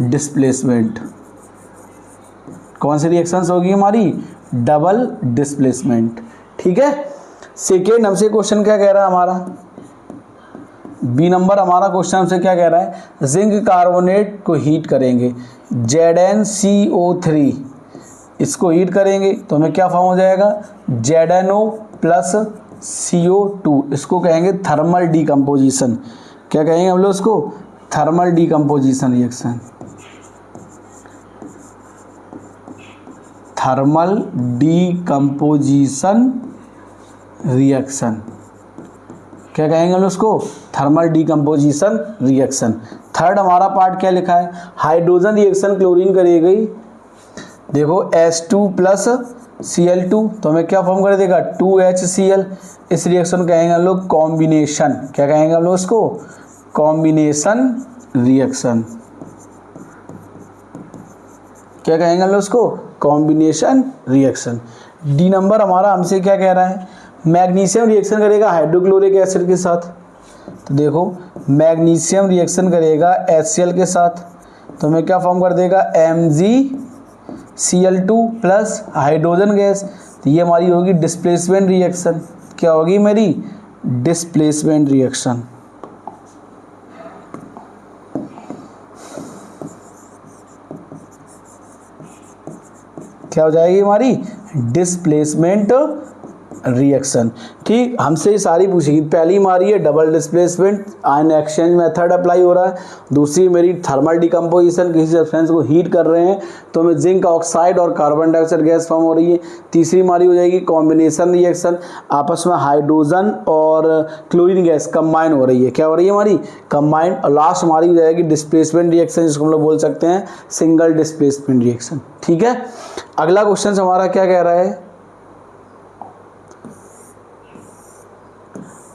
displacement. कौन सी रिएक्शंस होगी हमारी? Double displacement. ठीक है, सेकेंड हमसे क्वेश्चन क्या कह रहा है हमारा? B नंबर हमारा क्वेश्चन हमसे क्या कह रहा है? जिंक कार्बोनेट को हीट करेंगे ZnCO3, इसको हीट करेंगे तो हमें क्या फॉर्म हो जाएगा? ZnO plus CO2। इसको कहेंगे थर्मल डीकम्पोजिशन। क्या कहेंगे हम लोग इसको? Thermal decomposition reaction. Thermal decomposition reaction. क्या कहेंगे हम लोग उसको? Thermal decomposition reaction. थर्ड हमारा पार्ट क्या लिखा है? हाइड्रोजन रिएक्शन क्लोरीन करेगी। देखो H2 प्लस Cl2, तो हमें क्या फॉर्म कर देगा? 2HCl। इस रिएक्शन कहेंगे हम लोग कॉम्बिनेशन। क्या कहेंगे हम लोग इसको? Combination reaction. क्या कहेंगे हम लोग उसको? Combination reaction. D नंबर हमारा हमसे क्या कह रहा है? मैग्नीशियम रिएक्शन करेगा हाइड्रोक्लोरिक एसिड के साथ। तो देखो मैग्नीशियम रिएक्शन करेगा HCl के साथ, तो हमें क्या फॉर्म कर देगा? Mg Cl2 plus hydrogen gas, तो ये हमारी होगी डिस्प्लेसमेंट रिएक्शन। क्या होगी मेरी? Displacement reaction. क्या हो जाएगी हमारी? Displacement reaction. ठीक, हमसे ये सारी पूछेगी। पहली हमारी है double displacement, ion exchange method apply हो रहा है। दूसरी मेरी थर्मल डिकम्पोजिशन, किसी सब्सटेंस को हीट कर रहे हैं तो हमें जिंक ऑक्साइड और कार्बन डाइऑक्साइड गैस फॉर्म हो रही है। तीसरी हमारी हो जाएगी कॉम्बिनेशन रिएक्शन, आपस में हाइड्रोजन और क्लोरीन गैस कंबाइन हो रही है। क्या हो रही है हमारी? कंबाइन। और लास्ट हमारी हो जाएगी डिस्प्लेसमेंट रिएक्शन, जिसको हम लोग बोल सकते हैं सिंगल डिस्प्लेसमेंट रिएक्शन। ठीक है, अगला क्वेश्चन हमारा क्या कह रहा है?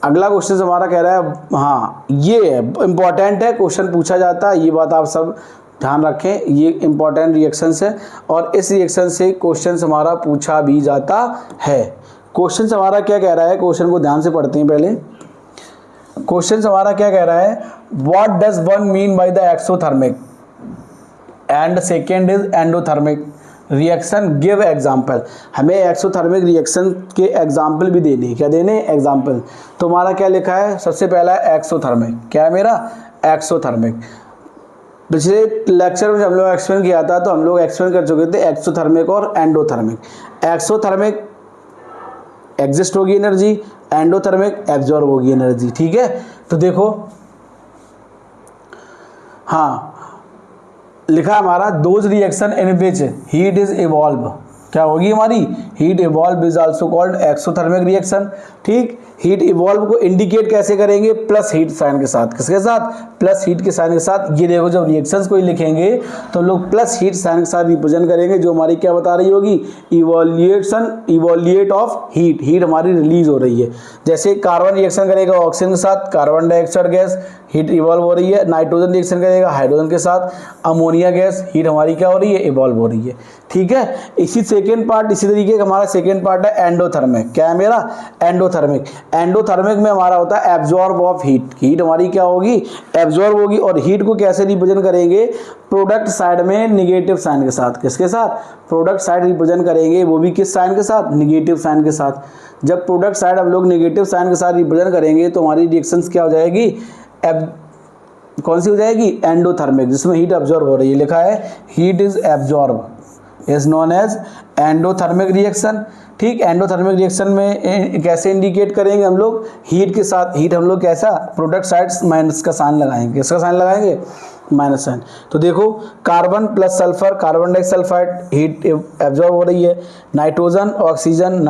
अगला क्वेश्चन हमारा कह रहा है, हाँ ये इंपॉर्टेंट है, क्वेश्चन पूछा जाता है, ये बात आप सब ध्यान रखें, ये इंपॉर्टेंट रिएक्शंस है और इस रिएक्शन से क्वेश्चन हमारा पूछा भी जाता है। क्वेश्चन हमारा क्या कह रहा है? क्वेश्चन को ध्यान से पढ़ते हैं पहले। क्वेश्चन हमारा क्या कह रहा है? What does one mean by the exothermic and second is endothermic reaction, give example. हमें एक्सोथर्मिक रिएक्शन के एग्जाम्पल भी देने। क्या देने? एग्जाम्पल। तो हमारा क्या लिखा है? सबसे पहला है एक्सोथर्मिक। क्या है मेरा? एक्सोथर्मिक। पिछले लेक्चर में हम लोग एक्सप्लेन किया था, तो हम लोग एक्सप्लेन कर चुके थे एक्सोथर्मिक और एंडोथर्मिक। एक्सोथर्मिक एग्जिस्ट होगी एनर्जी, एंडोथर्मिक एब्जॉर्ब होगी एनर्जी। ठीक है, तो देखो, हाँ लिखा हमारा those reaction in which heat is evolve. क्या होगी हमारी? Heat evolve is also called exothermic reaction. ठीक, हीट इवॉल्व को इंडिकेट कैसे करेंगे? प्लस हीट साइन के साथ। किसके साथ? प्लस हीट के साइन के साथ। ये देखो, जब रिएक्शंस को लिखेंगे तो लोग प्लस हीट साइन के साथ रिप्रेजेंट करेंगे, जो हमारी क्या बता रही होगी? Evolute of heat. हीट हमारी रिलीज हो रही है। जैसे कार्बन रिएक्शन करेगा ऑक्सीजन के साथ, carbon dioxide gas heat evolve हो रही है। नाइट्रोजन रिएक्शन करेगा हाइड्रोजन के साथ, अमोनिया गैस हीट हमारी क्या हो रही है? इवॉल्व हो रही है। ठीक है, इसी सेकेंड पार्ट, इसी तरीके का हमारा सेकेंड पार्ट है एंडोथर्मिक। क्या है मेरा? एंडोथर्मिक। एंडोथर्मिक में हमारा होता है एब्जॉर्ब ऑफ हीट। हीट हमारी क्या होगी? एब्जॉर्ब होगी। और हीट को कैसे रिप्रेजेंट करेंगे? प्रोडक्ट साइड में निगेटिव साइन के साथ। किसके साथ? प्रोडक्ट साइड रिप्रेजेंट करेंगे, वो भी किस साइन के साथ? निगेटिव साइन के साथ। जब प्रोडक्ट साइड हम लोग निगेटिव साइन के साथ रिप्रेजेंट करेंगे तो हमारी रिएक्शंस क्या हो जाएगी? कौन सी हो जाएगी? एंडोथर्मिक, जिसमें हीट एब्जॉर्ब हो रही है। लिखा है heat is absorb is known as endothermic reaction. ठीक, एंडोथर्मिक रिएक्शन में कैसे इंडिकेट करेंगे हम लोग? हीट के साथ। हीट हम लोग कैसा? प्रोडक्ट साइड माइनस का साइन लगाएंगे। किसका साइन लगाएंगे? Minus sign. तो देखो, carbon plus sulphur, carbon disulphide heat absorb हो रही है। Nitrogen oxygen,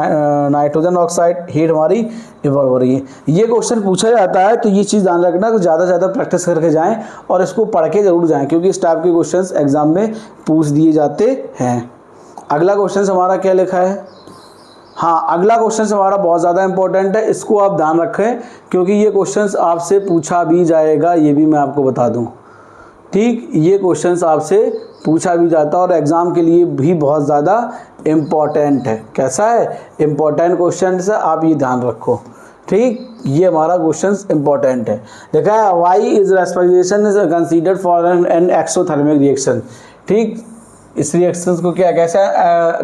nitrogen oxide heat हमारी इवॉल्व हो रही है। ये क्वेश्चन पूछा जाता है, तो ये चीज़ ध्यान रखना कि ज़्यादा से ज़्यादा प्रैक्टिस करके जाएं और इसको पढ़ के जरूर जाएं, क्योंकि इस टाइप के क्वेश्चन एग्जाम में पूछ दिए जाते हैं। अगला क्वेश्चन हमारा क्या लिखा है? हाँ, अगला क्वेश्चन हमारा बहुत ज़्यादा इंपॉर्टेंट है, इसको आप ध्यान रखें, क्योंकि ये क्वेश्चन आपसे पूछा भी जाएगा, ये भी मैं आपको बता दूं। ठीक, ये क्वेश्चंस आपसे पूछा भी जाता है और एग्ज़ाम के लिए भी बहुत ज़्यादा इम्पॉर्टेंट है। कैसा है? इम्पॉर्टेंट क्वेश्चन है, आप ये ध्यान रखो। ठीक, ये हमारा क्वेश्चंस इम्पॉर्टेंट है। देखा है, why is respiration is considered for an exothermic reaction. ठीक, इस रिएक्शंस को क्या कैसे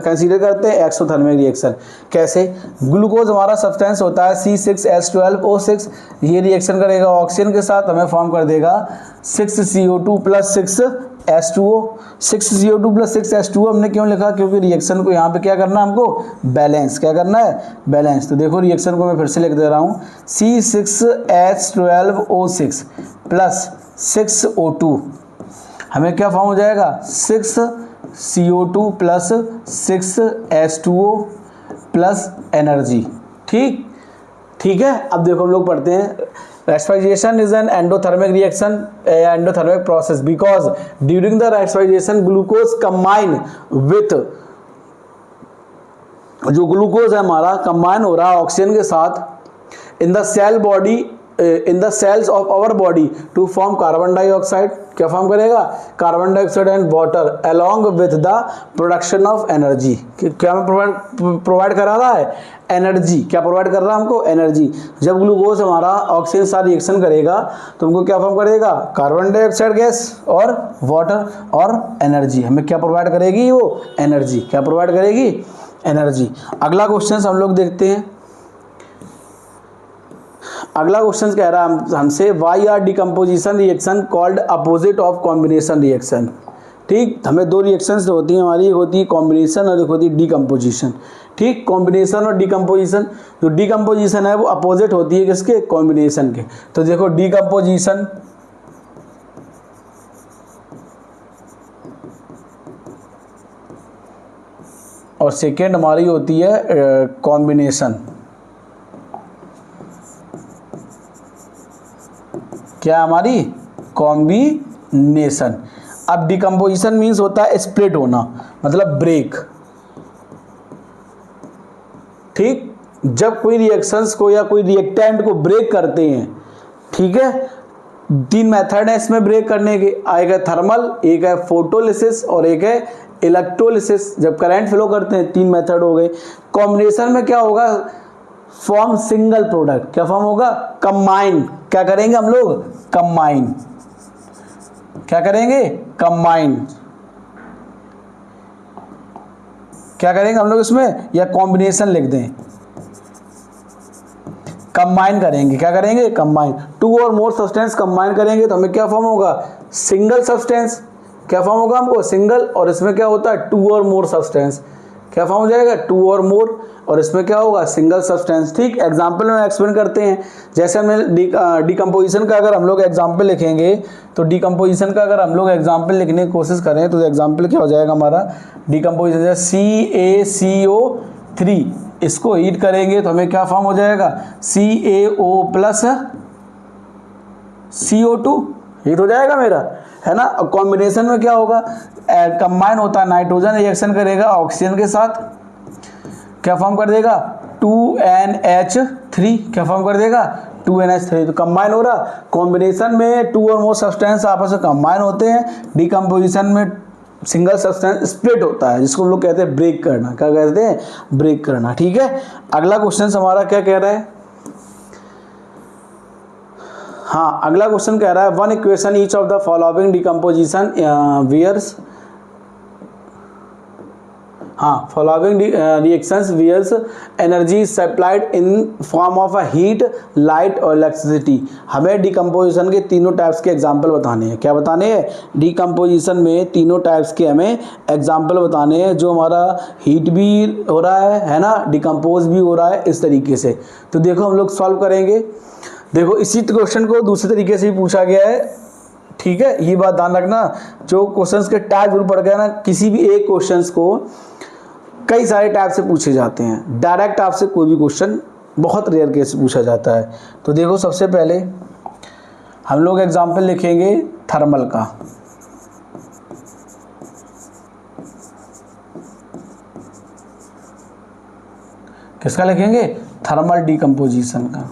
कंसीडर करते हैं? Exothermic reaction. कैसे? ग्लूकोज हमारा सब्सटेंस होता है C6H12O6, ये रिएक्शन करेगा ऑक्सीजन के साथ, हमें फॉर्म कर देगा 6CO2 plus 6H2O। 6CO2 plus 6H2O हमने क्यों लिखा? क्योंकि रिएक्शन को यहाँ पे क्या करना है हमको? बैलेंस। क्या करना है? बैलेंस। तो देखो, रिएक्शन को मैं फिर से लिख दे रहा हूँ, C6H12O6 प्लस 6O2, हमें क्या फॉर्म हो जाएगा? 6CO2 plus 6H2O plus energy. ठीक, ठीक है। अब देखो हम लोग पढ़ते हैं, respiration is an endothermic reaction, endothermic process, because during the respiration glucose combine with, जो ग्लूकोज है हमारा कंबाइन हो रहा है ऑक्सीजन के साथ in the cell body in the cells of our body to form carbon dioxide, क्या form करेगा, carbon dioxide and water along with the production of energy. क्या प्रोवाइड करा रहा है, एनर्जी। क्या प्रोवाइड कर रहा है हमको, एनर्जी। जब ग्लूकोज हमारा ऑक्सीजन साथ रिएक्शन करेगा तो हमको क्या फॉर्म करेगा, कार्बन डाइऑक्साइड गैस और वाटर और एनर्जी। हमें क्या प्रोवाइड करेगी, वो एनर्जी। क्या प्रोवाइड करेगी, एनर्जी। अगला क्वेश्चन हम लोग देखते हैं। अगला क्वेश्चन कह रहा है हमसे, why are decomposition reaction called opposite of combination reaction. ठीक, हमें दो रिएक्शंस होती हैं हमारी, एक होती है कॉम्बिनेशन और एक होती है डिकम्पोजिशन। ठीक, कॉम्बिनेशन और डिकम्पोजिशन, जो डिकम्पोजिशन है वो अपोजिट होती है किसके, कॉम्बिनेशन के। तो देखो डिकम्पोजिशन और सेकेंड हमारी होती है कॉम्बिनेशन। क्या हमारी, कॉम्बिनेशन। अब डिकम्पोजिशन मीन्स होता है स्प्लिट होना, मतलब ब्रेक। ठीक, जब कोई रिएक्शंस को या कोई रिएक्टेंट को ब्रेक करते हैं, ठीक है, तीन मेथड है इसमें ब्रेक करने के, एक है थर्मल, एक है फोटोलिसिस और एक है इलेक्ट्रोलिसिस। जब करंट फ्लो करते हैं, तीन मेथड हो गए। कॉम्बिनेशन में क्या होगा, फॉर्म सिंगल प्रोडक्ट। क्या फॉर्म होगा, कंबाइन। क्या करेंगे हम लोग, कंबाइन। क्या करेंगे, कंबाइन। क्या करेंगे हम लोग इसमें, या कॉम्बिनेशन लिख दें, कंबाइन करेंगे। क्या करेंगे, कंबाइन। टू और मोर सब्सटेंस कंबाइन करेंगे तो हमें क्या फॉर्म होगा, सिंगल सब्सटेंस। क्या फॉर्म होगा हमको, सिंगल। और इसमें क्या होता है, टू और मोर सब्सटेंस। क्या फॉर्म हो जाएगा, टू और मोर, और इसमें क्या होगा, सिंगल सब्सटेंस। ठीक, एग्जाम्पल में एक्सप्लेन करते हैं। जैसे हमने डिकम्पोजिशन का अगर हम लोग एग्जाम्पल लिखेंगे, तो डिकम्पोजिशन का अगर हम लोग एग्जाम्पल लिखने की कोशिश करें तो एग्जाम्पल क्या हो जाएगा हमारा, डिकम्पोजिशन CaCO3, इसको हीट करेंगे तो हमें क्या फॉर्म हो जाएगा, CaO प्लस CO2 हीट हो जाएगा मेरा, है ना। और कॉम्बिनेशन में क्या होगा, कंबाइन होता है, नाइट्रोजन रिएक्शन करेगा ऑक्सीजन के साथ, क्या फॉर्म कर देगा, 2NH3। क्या फॉर्म कर देगा, 2NH3। तो कंबाइन हो रहा। कॉम्बिनेशन में टू और मोर सब्सटेंस आपस में कंबाइन होते हैं, डिकम्पोजिशन में सिंगल सब्सटेंस स्प्लिट होता है, जिसको हम लोग कहते हैं ब्रेक करना। क्या कहते हैं, ब्रेक करना। ठीक है, अगला क्वेश्चन हमारा क्या कह रहा है, हाँ, अगला क्वेश्चन कह रहा है, one equation each of the following decomposition wears, हाँ, following reactions wears energy supplied in form of a heat, light और इलेक्ट्रिसिटी। हमें डिकम्पोजिशन के तीनों टाइप्स के एग्जाम्पल बताने हैं। क्या बताने हैं, डिकम्पोजिशन में तीनों टाइप्स के हमें एग्जाम्पल बताने हैं, जो हमारा हीट भी हो रहा है ना, डिकम्पोज भी हो रहा है, इस तरीके से। तो देखो हम लोग सॉल्व करेंगे। देखो इसी क्वेश्चन को दूसरे तरीके से भी पूछा गया है। ठीक है, ये बात ध्यान रखना, जो क्वेश्चंस के टाइप जरूर पड़ गया ना, किसी भी एक क्वेश्चंस को कई सारे टाइप से पूछे जाते हैं। डायरेक्ट आपसे कोई भी क्वेश्चन बहुत रेयर केस पूछा जाता है। तो देखो सबसे पहले हम लोग एग्जाम्पल लिखेंगे थर्मल का। किसका लिखेंगे, थर्मल डिकम्पोजिशन का।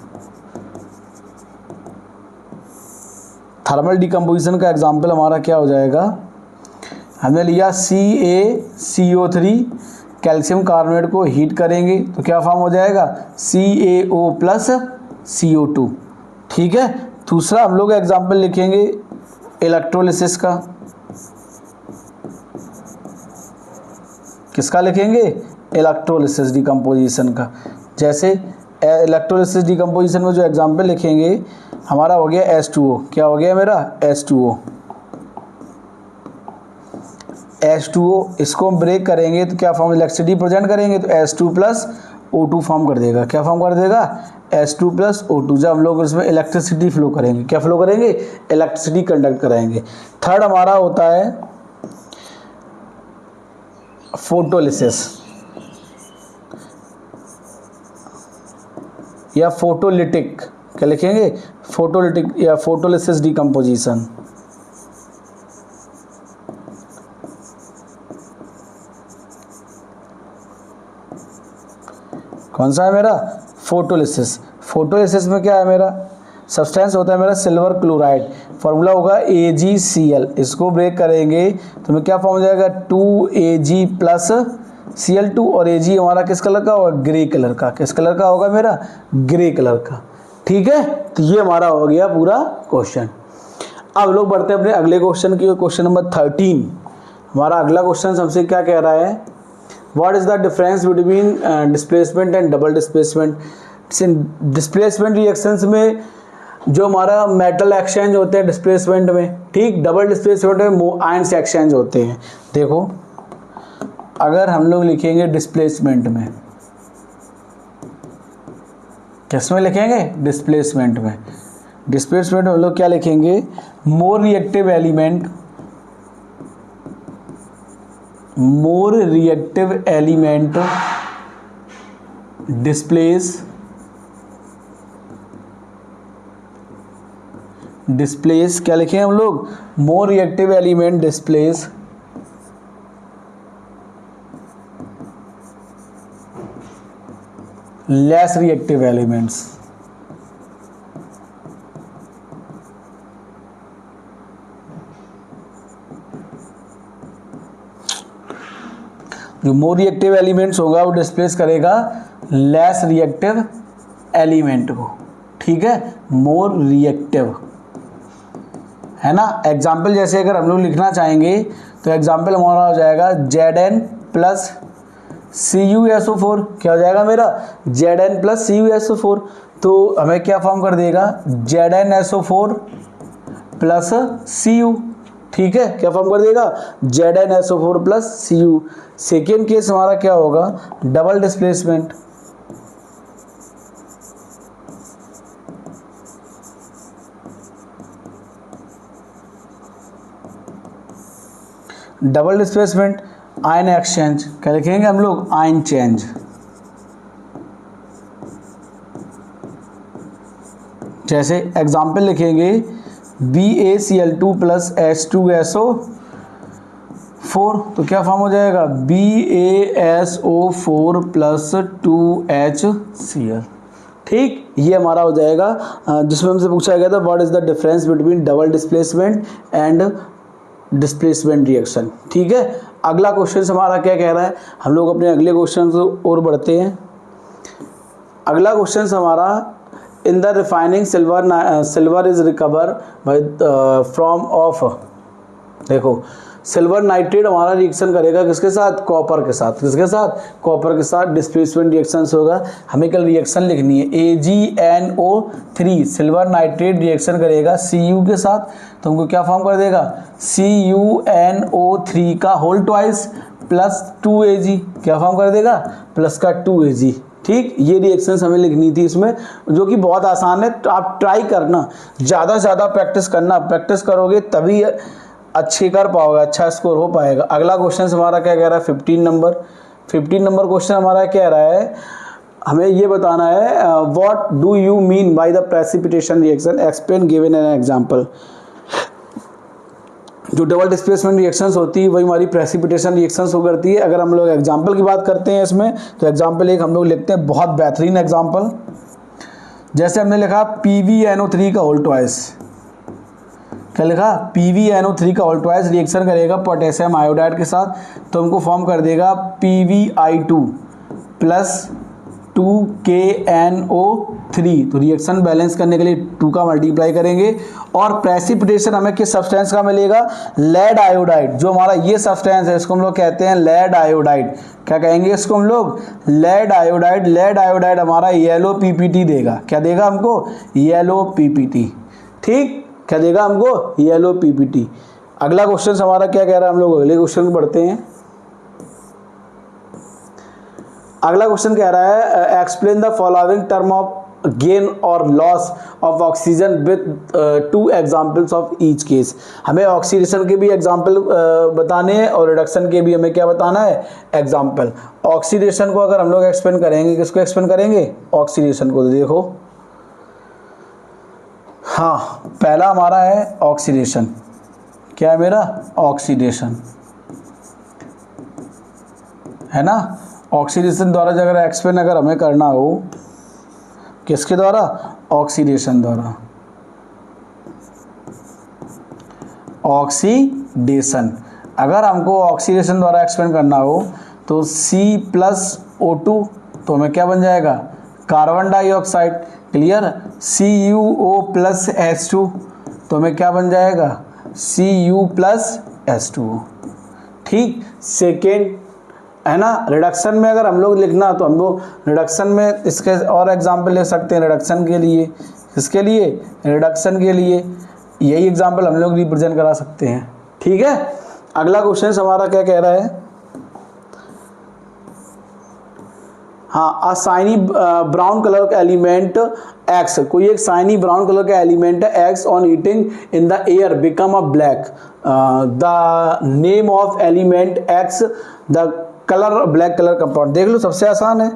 थर्मल डिकम्पोजिशन का एग्जाम्पल हमारा क्या हो जाएगा, हमने लिया CaCO3, कैल्शियम कार्बोनेट को हीट करेंगे तो क्या फॉर्म हो जाएगा, CaO प्लस CO2। ठीक है, दूसरा हम लोग एग्जाम्पल लिखेंगे इलेक्ट्रोलिसिस का। किसका लिखेंगे, इलेक्ट्रोलिसिस डिकम्पोजिशन का। जैसे इलेक्ट्रोलिसिस डिकम्पोजिशन में जो एग्जाम्पल लिखेंगे हमारा हो गया H2O। क्या हो गया मेरा, H2O। H2O इसको हम ब्रेक करेंगे तो क्या फॉर्म, इलेक्ट्रिसिटी प्रेजेंट करेंगे तो H2 प्लस O2 फॉर्म कर देगा। क्या फॉर्म कर देगा, H2 प्लस O2। जब हम लोग इसमें इलेक्ट्रिसिटी फ्लो करेंगे, क्या फ्लो करेंगे, इलेक्ट्रिसिटी कंडक्ट कराएंगे। थर्ड हमारा होता है फोटोलिसिस या फोटोलिटिक। क्या लिखेंगे, फोटोलिटिक या फोटोलिसिस डिकम्पोजिशन। कौन सा है मेरा, फोटोलिसिस। फोटोलिसिस में क्या है मेरा, सब्सटेंस होता है मेरा सिल्वर क्लोराइड, फॉर्मूला होगा AgCl। इसको ब्रेक करेंगे तो हमें क्या फॉर्म हो जाएगा 2Ag प्लस Cl2, और Ag हमारा किस कलर का होगा, ग्रे कलर का। किस कलर का होगा मेरा, ग्रे कलर का। ठीक है, तो ये हमारा हो गया पूरा क्वेश्चन। अब लोग बढ़ते हैं अपने अगले क्वेश्चन की, क्वेश्चन नंबर 13। हमारा अगला क्वेश्चन हमसे क्या कह रहा है, what is the difference between displacement and double displacement. Displacement reactions में जो हमारा मेटल एक्सचेंज होते हैं डिस्प्लेसमेंट में, ठीक, डबल डिस्प्लेसमेंट में आयंस एक्सचेंज होते हैं। देखो अगर हम लोग लिखेंगे डिस्प्लेसमेंट में, किस में लिखेंगे, डिस्प्लेसमेंट में। डिस्प्लेसमेंट में हम लोग क्या लिखेंगे, more reactive element, more reactive element displace क्या लिखे हम लोग, more reactive element displace less reactive elements. जो मोर रिएक्टिव एलिमेंट्स होगा वो डिस्प्लेस करेगा लेस रिएक्टिव एलिमेंट को। ठीक है, मोर रिएक्टिव है ना। एग्जाम्पल जैसे अगर हम लोग लिखना चाहेंगे तो एग्जाम्पल हमारा हो जाएगा Zn प्लस CuSO4। क्या हो जाएगा मेरा, Zn प्लस CuSO4। तो हमें क्या फॉर्म कर देगा, ZnSO4 प्लस Cu। ठीक है, क्या फॉर्म कर देगा, ZnSO4 plus Cu। Second case हमारा क्या होगा, double displacement. Double displacement ion exchange, क्या लिखेंगे हम लोग, आयन चेंज। जैसे एग्जाम्पल लिखेंगे BaCl2 प्लस H2SO4, तो क्या फॉर्म हो जाएगा, BaSO4 प्लस 2HCl। ठीक, ये हमारा हो जाएगा जिसमें हमसे पूछा गया था what is the difference between double displacement and displacement reaction. ठीक है, अगला क्वेश्चन हमारा क्या कह रहा है, हम लोग अपने अगले क्वेश्चन को और बढ़ते हैं। अगला क्वेश्चन हमारा, in the refining silver is recover by from of. देखो सिल्वर नाइट्रेट हमारा रिएक्शन करेगा किसके साथ, कॉपर के साथ। किसके साथ, कॉपर के साथ डिस्प्लेसमेंट रिएक्शंस होगा। हमें कल रिएक्शन लिखनी है AgNO3, सिल्वर नाइट्रेट रिएक्शन करेगा Cu के साथ, तो हमको क्या फॉर्म कर देगा, CuNO3 का होल ट्वाइस प्लस 2Ag। क्या फॉर्म कर देगा, प्लस का 2Ag। ठीक, ये रिएक्शंस हमें लिखनी थी इसमें, जो कि बहुत आसान है। तो आप ट्राई करना, ज़्यादा से ज़्यादा प्रैक्टिस करना, प्रैक्टिस करोगे तभी अच्छे कर पाओगे, अच्छा स्कोर हो पाएगा। अगला क्वेश्चन हमारा क्या कह रहा है, 15 नंबर क्वेश्चन हमारा कह रहा है, हमें ये बताना है what do you mean by the precipitation reaction, explain given an example. जो डबल डिस्प्लेसमेंट रिएक्शंस होती है वही हमारी प्रेसिपिटेशन रिएक्शंस हो करती है। अगर हम लोग एग्जांपल की बात करते हैं इसमें, तो एग्जांपल एक हम लोग लिखते हैं, बहुत बेहतरीन एग्जांपल। जैसे हमने लिखा PbNO3 का होल ट्वाइस, क्या लिखा, PbNO3 का होल ट्वाइस रिएक्शन करेगा पोटेशियम आयोडाइड के साथ, तो हमको फॉर्म कर देगा PbI2 प्लस 2KNO3। तो रिएक्शन बैलेंस करने के लिए 2 का मल्टीप्लाई करेंगे। और प्रेसिपिटेशन हमें किस सब्सटेंस का मिलेगा, लेड आयोडाइड। जो हमारा ये सब्सटेंस है इसको हम लोग कहते हैं लेड आयोडाइड। क्या कहेंगे इसको हम लोग, लेड आयोडाइड। लेड आयोडाइड हमारा येलो PPT देगा। क्या देगा हमको, येलो PPT। ठीक, क्या देगा हमको, येलो PPT। अगला क्वेश्चन हमारा क्या कह रहा है, हम लोग अगले क्वेश्चन को बढ़ते हैं। अगला क्वेश्चन कह रहा है, explain the following term of gain और loss of oxygen with 2 examples of each case. हमें ऑक्सीडेशन के भी एग्जाम्पल बताने हैं और रिडक्शन के भी हमें क्या बताना है, एग्जाम्पल। ऑक्सीडेशन को अगर हम लोग एक्सप्लेन करेंगे, किसको एक्सप्लेन करेंगे, ऑक्सीडेशन को। देखो हाँ, पहला हमारा है ऑक्सीडेशन। क्या है मेरा, ऑक्सीडेशन है ना। ऑक्सीडेशन द्वारा अगर एक्सप्लेन अगर हमें करना हो, किसके द्वारा, ऑक्सीडेशन द्वारा। ऑक्सीडेशन। अगर हमको ऑक्सीडेशन द्वारा एक्सप्लेन करना हो तो C+O2 तो हमें क्या बन जाएगा, कार्बन डाइऑक्साइड। क्लियर। CuO+H2 तो हमें क्या बन जाएगा, Cu+H2। ठीक। सेकेंड है ना, रिडक्शन में अगर हम लोग लिखना तो हम लोग रिडक्शन में इसके और एग्जाम्पल ले सकते हैं। रिडक्शन के लिए, इसके लिए रिडक्शन के लिए यही एग्जाम्पल हम लोग रिप्रेजेंट करा सकते हैं। ठीक है। अगला क्वेश्चन हमारा क्या कह रहा है, हाँ, अ शाइनी ब्राउन कलर का एलिमेंट एक्स, कोई एक शाइनी ब्राउन कलर का एलिमेंट है x on heating in the air become a black, the name of element x, the colour black colour compound. देख लो सबसे आसान है,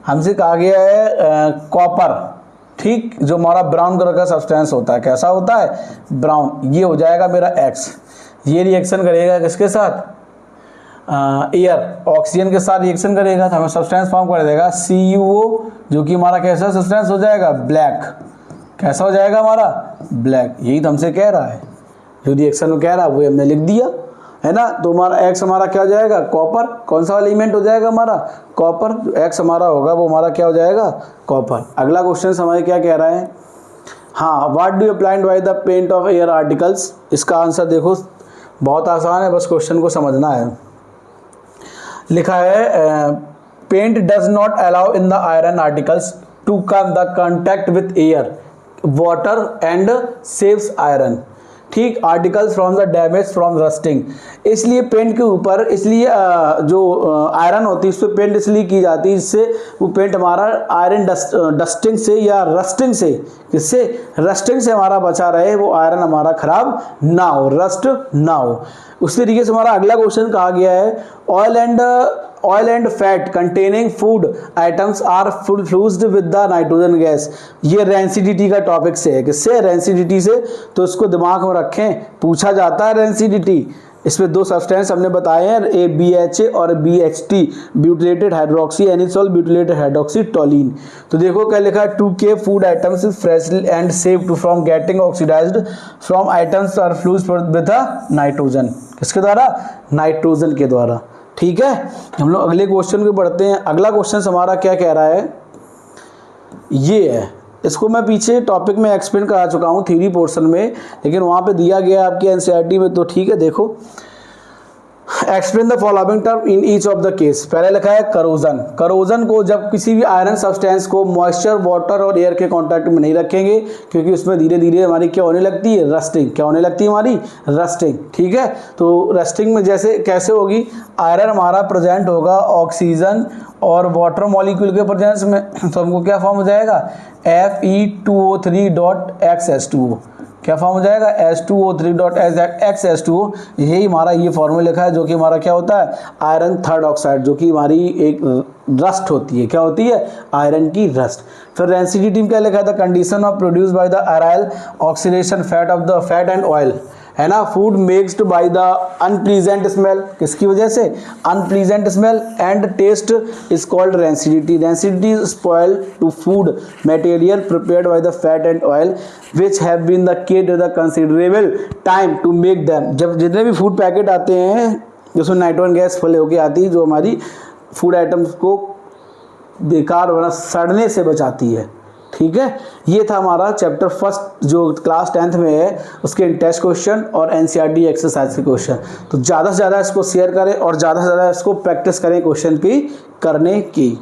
हमसे कहा गया है कॉपर। ठीक। जो हमारा ब्राउन कलर का सब्सटेंस होता है, कैसा होता है, ब्राउन। ये हो जाएगा मेरा एक्स। ये रिएक्शन करेगा किसके साथ, एयर, ऑक्सीजन के साथ रिएक्शन करेगा तो हमें सब्सटेंस फॉर्म कर देगा CuO, जो कि हमारा कैसा सब्सटेंस हो जाएगा, ब्लैक। कैसा हो जाएगा हमारा, ब्लैक। यही तो हमसे कह रहा है, जो रिएक्शन में कह रहा है वो हमने लिख दिया, है ना। तो हमारा एक्स हमारा क्या हो जाएगा, कॉपर। कौन सा एलिमेंट हो जाएगा हमारा, कॉपर। जो एक्स हमारा होगा वो हमारा क्या हो जाएगा, कॉपर। अगला क्वेश्चन हमारे क्या कह रहा है, हाँ, what do you applied by the paint of air articles. इसका आंसर देखो बहुत आसान है, बस क्वेश्चन को समझना है। लिखा है paint does not allow in the iron articles to come the contact with air water and saves iron. ठीक। Articles from the damage from rusting. इसलिए पेंट के ऊपर, इसलिए जो आयरन होती है उस पर पेंट इसलिए की जाती है, इससे वो पेंट हमारा आयरन डस्टिंग से या रस्टिंग से, किससे, रस्टिंग से हमारा बचा रहे, वो आयरन हमारा खराब ना हो, रस्ट ना हो। उस तरीके से हमारा अगला क्वेश्चन कहा गया है oil and fat containing food items are fused with the nitrogen gas. ये रेंसिडिटी का टॉपिक से है, किससे, रेंसिडिटी से। तो इसको दिमाग में रखें, पूछा जाता है रेंसिडिटी। इसमें दो सब्सटेंस हमने बताए हैं, BHA और BHT, butylated hydroxy anisole butylated hydroxy toluene. तो देखो क्या लिखा है, 2K food items fresh and save from getting oxidised from items are fused with nitrogen. किसके द्वारा, नाइट्रोजन के द्वारा। ठीक है। हम लोग अगले क्वेश्चन को पढ़ते हैं। अगला क्वेश्चन हमारा क्या कह रहा है, ये है, इसको मैं पीछे टॉपिक में एक्सप्लेन करा चुका हूँ थ्योरी पोर्शन में, लेकिन वहाँ पे दिया गया आपकी एनसीईआरटी में। तो ठीक है, देखो, explain the following term in each of the case. पहले लिखा है करोजन। करोजन को जब किसी भी आयरन सब्सटेंस को मॉइस्चर, वाटर और एयर के कांटेक्ट में नहीं रखेंगे, क्योंकि उसमें धीरे धीरे हमारी क्या होने लगती है, रस्टिंग। क्या होने लगती है हमारी, रस्टिंग। ठीक है। तो रस्टिंग में जैसे कैसे होगी, आयरन हमारा प्रेजेंट होगा ऑक्सीजन और वाटर मॉलिक्यूल के प्रेजेंस में, तो हमको क्या फॉर्म हो जाएगा, Fe2O3.XH2O। क्या फॉर्म हो जाएगा, H2O3.XH2O। यही हमारा ये फॉर्मूला लिखा है, जो कि हमारा क्या होता है, आयरन थर्ड ऑक्साइड, जो कि हमारी एक रस्ट होती है। क्या होती है, आयरन की रस्ट। फिर रेंसिडिटी में क्या लिखा था, condition of produce by the aerial oxidation fat of the fat and oil, है ना। Food mixed by the unpleasant smell, किसकी वजह से, unpleasant smell and taste is called rancidity. Rancidity spoil to food material prepared by the fat and oil which have been the kept the considerable time to make them. जब जितने भी food packet आते हैं जिसमें nitrogen gas full होकर आती है, जो हमारी फूड आइटम्स को बेकार वरना सड़ने से बचाती है। ठीक है। ये था हमारा चैप्टर फर्स्ट जो क्लास 10th में है, उसके टेस्ट क्वेश्चन और एनसीईआरटी एक्सरसाइज के क्वेश्चन। तो ज़्यादा से ज़्यादा इसको शेयर करें और ज़्यादा से ज़्यादा इसको प्रैक्टिस करें क्वेश्चन की करने की।